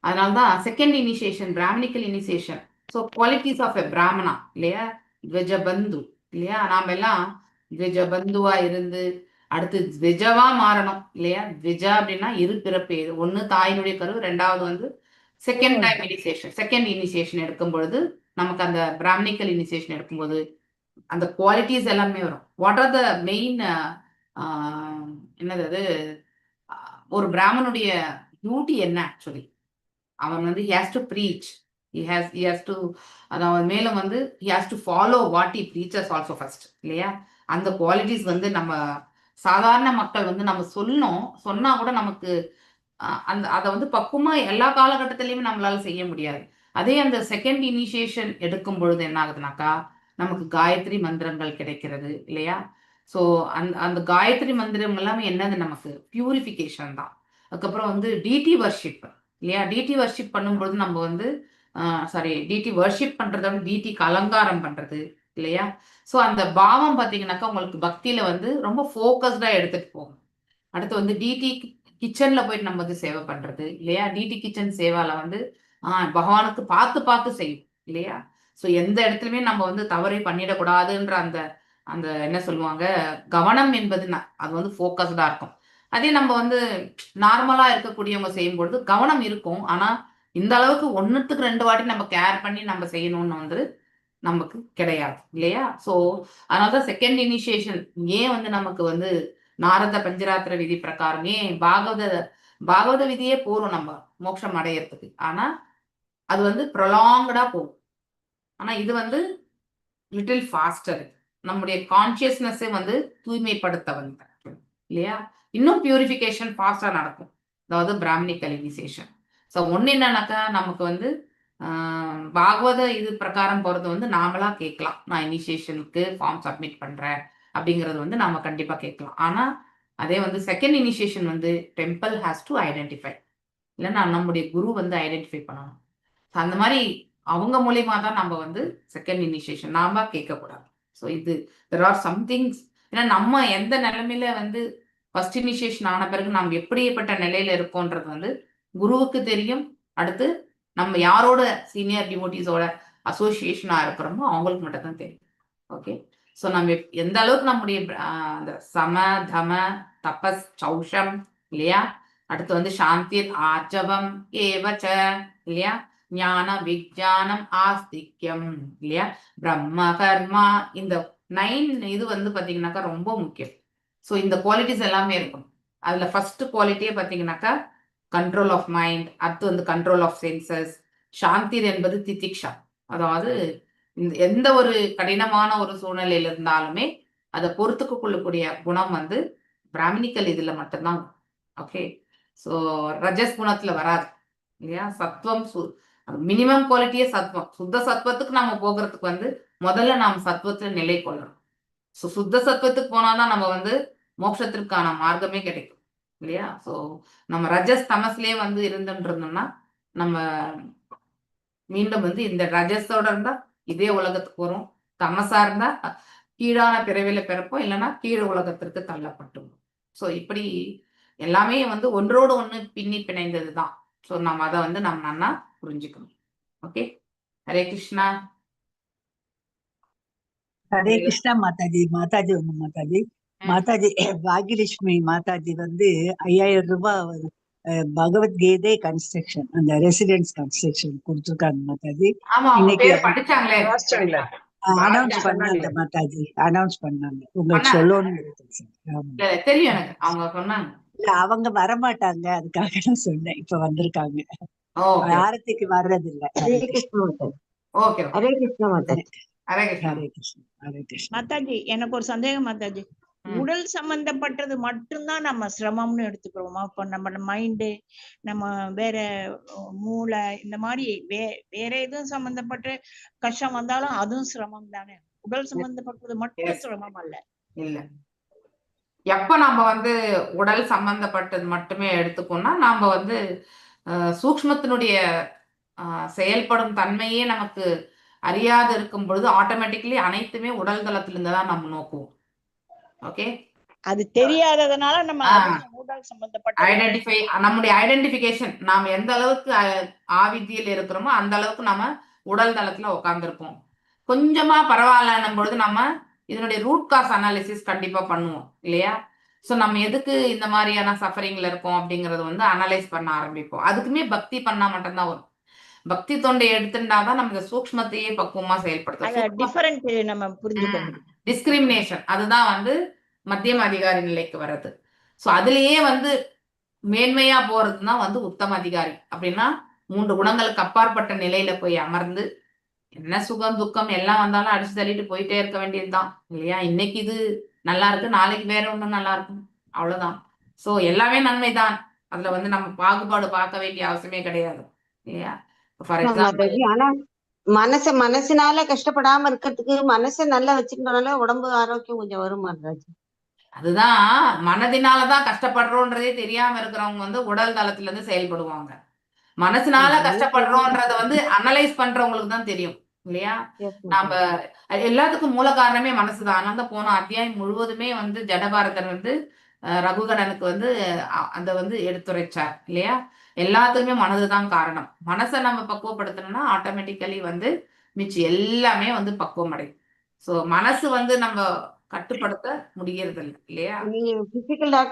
அதனால்தான் second initiation brahminical initiation. So qualities of a brahmana இல்லையா, துவஜபந்து இல்லையா, நாம எல்லாம் துவஜபந்துவா இருந்து அடுத்து துவஜவா மாறணும் இல்லையா. துவஜா அப்படின்னா இரு பிறப்பு, ஒன்று தாயினுடைய கரு, ரெண்டாவது வந்து second time initiation. Second initiation எடுக்கும் பொழுது நமக்கு அந்த பிராமணிக்கல் இனிஷியேஷன் எடுக்கும்போது அந்த குவாலிட்டிஸ் எல்லாமே வரும். வாட் ஆர் த மெயின் என்னது அது, ஒரு பிராமனுடைய டியூட்டி என்ன ஆக்சுவலி, அவன் வந்து he has to preach, he has to, அதாவது மேலும் வந்து he has to follow what he preaches also first இல்லையா. அந்த குவாலிட்டிஸ் வந்து நம்ம சாதாரண மக்கள் வந்து நம்ம சொன்னா கூட நமக்கு அந்த அதை வந்து பக்குவமா எல்லா காலகட்டத்திலையுமே நம்மளால செய்ய முடியாது. அதே அந்த செகண்ட் இனிஷியேஷன் எடுக்கும் பொழுது என்ன ஆகுதுனாக்கா, நமக்கு காயத்ரி மந்திரங்கள் கிடைக்கிறது இல்லையா. ஸோ அந்த அந்த காயத்ரி மந்திரம் எல்லாமே என்னது, நமக்கு பியூரிஃபிகேஷன் தான். அதுக்கப்புறம் வந்து டிடி வர்ஷிப் இல்லையா, டிடி வர்ஷிப் பண்ணும்பொழுது நம்ம வந்து டிடி வர்ஷிப் பண்றத விட டிடிக்கு அலங்காரம் பண்றது இல்லையா. ஸோ அந்த பாவம் பார்த்தீங்கன்னாக்கா உங்களுக்கு பக்தியில வந்து ரொம்ப ஃபோக்கஸ்டா எடுத்துட்டு போகும். அடுத்து வந்து டிடி கிச்சன்ல போயிட்டு நம்ம வந்து சேவை பண்றது இல்லையா. டிடி கிச்சன் சேவால வந்து பகவானுக்கு பார்த்து பார்த்து செய்யும் இல்லையா. ஸோ எந்த இடத்துலையுமே நம்ம வந்து தவறை பண்ணிடக்கூடாதுன்ற அந்த அந்த என்ன சொல்லுவாங்க, கவனம் என்பது அது வந்து ஃபோக்கஸ்டா இருக்கும். அதே நம்ம வந்து நார்மலா இருக்கக்கூடியவங்க செய்யும்பொழுது கவனம் இருக்கும். ஆனா இந்த அளவுக்கு 1க்கு 2 வாட்டி நம்ம கேர் பண்ணி நம்ம செய்யணும்னு வந்து நமக்கு கிடையாது இல்லையா. ஸோ அதனாலதான் செகண்ட் இனிஷியேஷன் ஏன் வந்து நமக்கு வந்து நாரத பஞ்சராத்திர விதி பிரகாரம் ஏன் பாகவத விதியே போறோம் நம்ம மோட்சம் அடையறதுக்கு. ஆனா அது வந்து ப்ரொலாங்கடா போகும். ஆனா இது வந்து லிட்டில் ஃபாஸ்டர். நம்முடைய கான்சியஸ்னஸை வந்து தூய்மைப்படுத்த வந்து இல்லையா, இன்னும் பியூரிஃபிகேஷன் ஃபாஸ்டா நடக்கும். அதாவது பிராமணிக்கல் இனிஷியேஷன். ஸோ ஒன்று என்னன்னாக்கா, நமக்கு வந்து பாகவத இது பிரகாரம் போறது வந்து நாமளா கேட்கலாம். நான் இனிஷியேஷனுக்கு ஃபார்ம் சப்மிட் பண்றேன் அப்படிங்கிறது வந்து நாம கண்டிப்பா கேட்கலாம். ஆனா அதே வந்து செகண்ட் இனிஷியேஷன் வந்து டெம்பிள் ஹேஸ் டு ஐடென்டிஃபை, இல்லைன்னா நம்முடைய குரு வந்து ஐடென்டிஃபை பண்ணணும். அந்த மாதிரி அவங்க மூலியமா தான் நம்ம வந்து செகண்ட் இனிஷியேஷன் நாம கேட்கக்கூடாது. ஸோ இது தெர் ஆர் சம்திங்ஸ். ஏன்னா நம்ம எந்த நிலைமையில வந்து ஃபர்ஸ்ட் இனிஷியேஷன் ஆன பிறகு நாம் எப்படிப்பட்ட நிலையில இருக்கோன்றது வந்து குருவுக்கு தெரியும். அடுத்து நம்ம யாரோட சீனியர் டிவோட்டிஸோட அசோசியேஷனா இருக்கிறோமோ அவங்களுக்கு மட்டும் தான் தெரியும். ஓகே. ஸோ நம்ம எந்த அளவுக்கு நம்முடைய அந்த சம தம தபஸ் சௌஷம் இல்லையா, அடுத்து வந்து சாந்தி ஆர்ஜவம் ஏவச்ச இல்லையா, ஞான விஜானம் ஆஸ்திக்யம் இல்லையா, பிரம்ம கர்மா, இந்த 9 இது வந்து பாத்தீங்கன்னாக்கா ரொம்ப முக்கியம். ஸோ இந்த குவாலிட்டிஸ் எல்லாமே இருக்கும். அதுல ஃபர்ஸ்ட் குவாலிட்டியே பாத்தீங்கன்னாக்கா கண்ட்ரோல் ஆஃப் மைண்ட், அடுத்து வந்து கண்ட்ரோல் ஆஃப் சென்சஸ், சாந்தி என்பது திதிக்ஷா, அதாவது எந்த ஒரு கடினமான ஒரு சூழ்நிலையில இருந்தாலுமே அதை பொறுத்துக்க கொள்ளக்கூடிய குணம் வந்து பிராமணிக்கல் இதுல மட்டும்தான். ஓகே. ஸோ ரஜஸ் குணத்துல வராது இல்லையா. சத்வம் மினிமம் குவாலிட்டியே சத்வம். சுத்த சத்வத்துக்கு நாம போகிறதுக்கு வந்து முதல்ல நாம் சத்வத்துல நிலை கொள்ளணும். ஸோ சுத்த சத்வத்துக்கு போனாதான் நம்ம வந்து மோட்சத்திற்கான மார்க்கமே கிடைக்கும் இல்லையா. ஸோ நம்ம ரஜஸ் தமஸ்லயே வந்து இருந்தோம்னா நம்ம மீண்டும் வந்து இந்த ரஜஸோட இருந்தா இதே உலகத்துக்கு வரும், தமசா இருந்தா கீழான பிறவில பிறப்போம், இல்லைன்னா கீழ் உலகத்திற்கு தள்ளப்பட்டோம். ஸோ இப்படி எல்லாமே வந்து ஒன்றோடு ஒன்று பின்னி பிணைந்தது தான். ஸோ நம்ம அதை வந்து நம்ம நன்னா புரிஞ்சுக்கணும். ஓகே, ஹரே கிருஷ்ணா. ஹரே கிருஷ்ணா மாதாஜி. மாதாஜி ஒண்ணு மாதாஜி. ம். மாதாஜி பாகியலட்சுமி மாதாஜி வந்து 5000 ரூபாய் பகவத்கீதை கன்ஸ்ட்ரக்ஷன், அந்த ரெசிடென்ஸ் கன்ஸ்ட்ரக்ஷன் கொடுத்துருக்காங்க மாதாஜி. ஆமா, அவங்க இன்னைக்கு பேர் படிச்சாங்களே. வாசிச்சாங்களே. அனௌன்ஸ் வாசிச்சு பண்ணாங்க சொன்னாங்களே. மாதாஜி, அனௌன்ஸ் பண்ணாங்க. உங்களுக்கு பண்ணாங்க. சொல்லணும்னு இருக்கு. ஆமா. இல்ல, தெரியும் எனக்கு, அவங்க சொன்னாங்க. இல்ல, அவங்க வரமாட்டாங்க, அதுக்காக நான் சொன்னேன். இப்ப வந்திருக்காங்க. ஓகே ஆரத்திக்கு வர்றது இல்ல. ஹரே கிருஷ்ணா மாதாஜி. ஓகே ஹரே கிருஷ்ணா மாதாஜி. ஹரே கிருஷ்ணா. ஹரே கிருஷ்ணா. ஹரே கிருஷ்ணா. மாதாஜி, எனக்கு ஒரு சந்தேகம் மாதாஜி. ம். உடல் சம்பந்தப்பட்டது மட்டும்தான் நம்ம சிரமம்னு எடுத்துக்கிறோமா? இப்ப நம்ம மைண்டு, நம்ம வேற மூளை, இந்த மாதிரி வேற எதுவும் சம்பந்தப்பட்ட கஷ்டம் வந்தாலும் அதுவும் சிரமம் தானே? உடல் சம்பந்தப்பட்டது மட்டும் Yes. சிரமம் அல்ல. இல்ல, எப்ப நம்ம வந்து உடல் சம்பந்தப்பட்டது மட்டுமே எடுத்துக்கோன்னா நாம வந்து சூக்ஷ்மத்தினுடைய செயல்படும் தன்மையே நமக்கு அறியாது இருக்கும் பொழுது ஆட்டோமேட்டிக்கலி அனைத்துமே உடல் தளத்திலிருந்து தான் நம்ம நோக்குவோம். ஓகே, அது தெரியாததுனால நம்ம அதுவும் உடல் சம்பந்தப்பட்ட ஐடென்டிஃபை, நம்முடைய ஐடென்டிஃபிகேஷன், நாம் எந்த அளவுக்கு ஆவித்தியில் இருக்கிறோமோ அந்த அளவுக்கு நம்ம உடல் தளத்துல உட்காந்துருப்போம். கொஞ்சமா பரவாயில்லன்னும் பொழுது நம்ம இதனுடைய ரூட் காஸ் அனாலிசிஸ் கண்டிப்பா பண்ணுவோம் இல்லையா? ஸோ நம்ம எதுக்கு இந்த மாதிரியான சஃபரிங்ல இருக்கோம் அப்படிங்கறது வந்து அனலைஸ் பண்ண ஆரம்பிப்போம். அதுக்குமே பக்தி பண்ணா மட்டும்தான் வரும். பக்தி தொண்டை எடுத்துட்டாதான் நம்ம இந்த சூக்ஷ்மத்தையே பக்குவமா செயல்படுத்தும். டிஃபரெண்ட் நம்ம புரிஞ்சுக்க முடியும். டிஸ்கிரிமினேஷன், அதுதான் வந்து மத்தியம அதிகாரி நிலைக்கு வர்றது. ஸோ அதுலயே வந்து மேன்மையா போறதுதான் வந்து உத்தம அதிகாரி. அப்படின்னா 3 குணங்களுக்கு அப்பாற்பட்ட நிலையில போய் அமர்ந்து என்ன சுகம் துக்கம் எல்லாம் வந்தாலும் அடிச்சு தள்ளிட்டு போயிட்டே இருக்க வேண்டியதுதான் இல்லையா? இன்னைக்கு இது நல்லா இருக்கு, நாளைக்கு வேற ஒண்ணு நல்லா இருக்கும், அவ்வளவுதான். சோ எல்லாமே நன்மைதான். அதுல வந்து நம்ம பாகுபாடு பார்க்க வேண்டிய அவசியமே கிடையாது இல்லையா? ஃபார் எக்ஸாம்பிள், மாதாஜி, ஆனா மனசுனால கஷ்டப்படாம இருக்கிறதுக்கு மனசை நல்லா வச்சுக்கிட்டனால உடம்பு ஆரோக்கியம் கொஞ்சம் வரும் மாதாஜி. அதுதான் மனதினாலதான் கஷ்டப்படுறோன்றதே தெரியாம இருக்கிறவங்க வந்து உடல் தளத்துல இருந்து செயல்படுவாங்க. மனசுனால கஷ்டப்படுறோன்றத வந்து அனலைஸ் பண்றவங்களுக்கு தான் தெரியும் இல்லையா? நாம எல்லாத்துக்கும் மூல காரணமே மனசுதான். அதனால தான் போன அத்தியாயம் முழுவதுமே வந்து ஜடபாரதன் வந்து ரகுகணனுக்கு வந்து அந்த வந்து எடுத்துரைச்சார் இல்லையா? எல்லாத்துக்குமே மனதுதான் காரணம். மனசை நம்ம பக்குவப்படுத்தணும்னா ஆட்டோமேட்டிக்கலி வந்து மிச்சம் எல்லாமே வந்து பக்குவம் அடையும். சோ மனசு வந்து நம்ம கட்டுப்படுத்த முடியறது இல்லை இல்லையா? நீங்க பிசிக்கல் டாக்டர்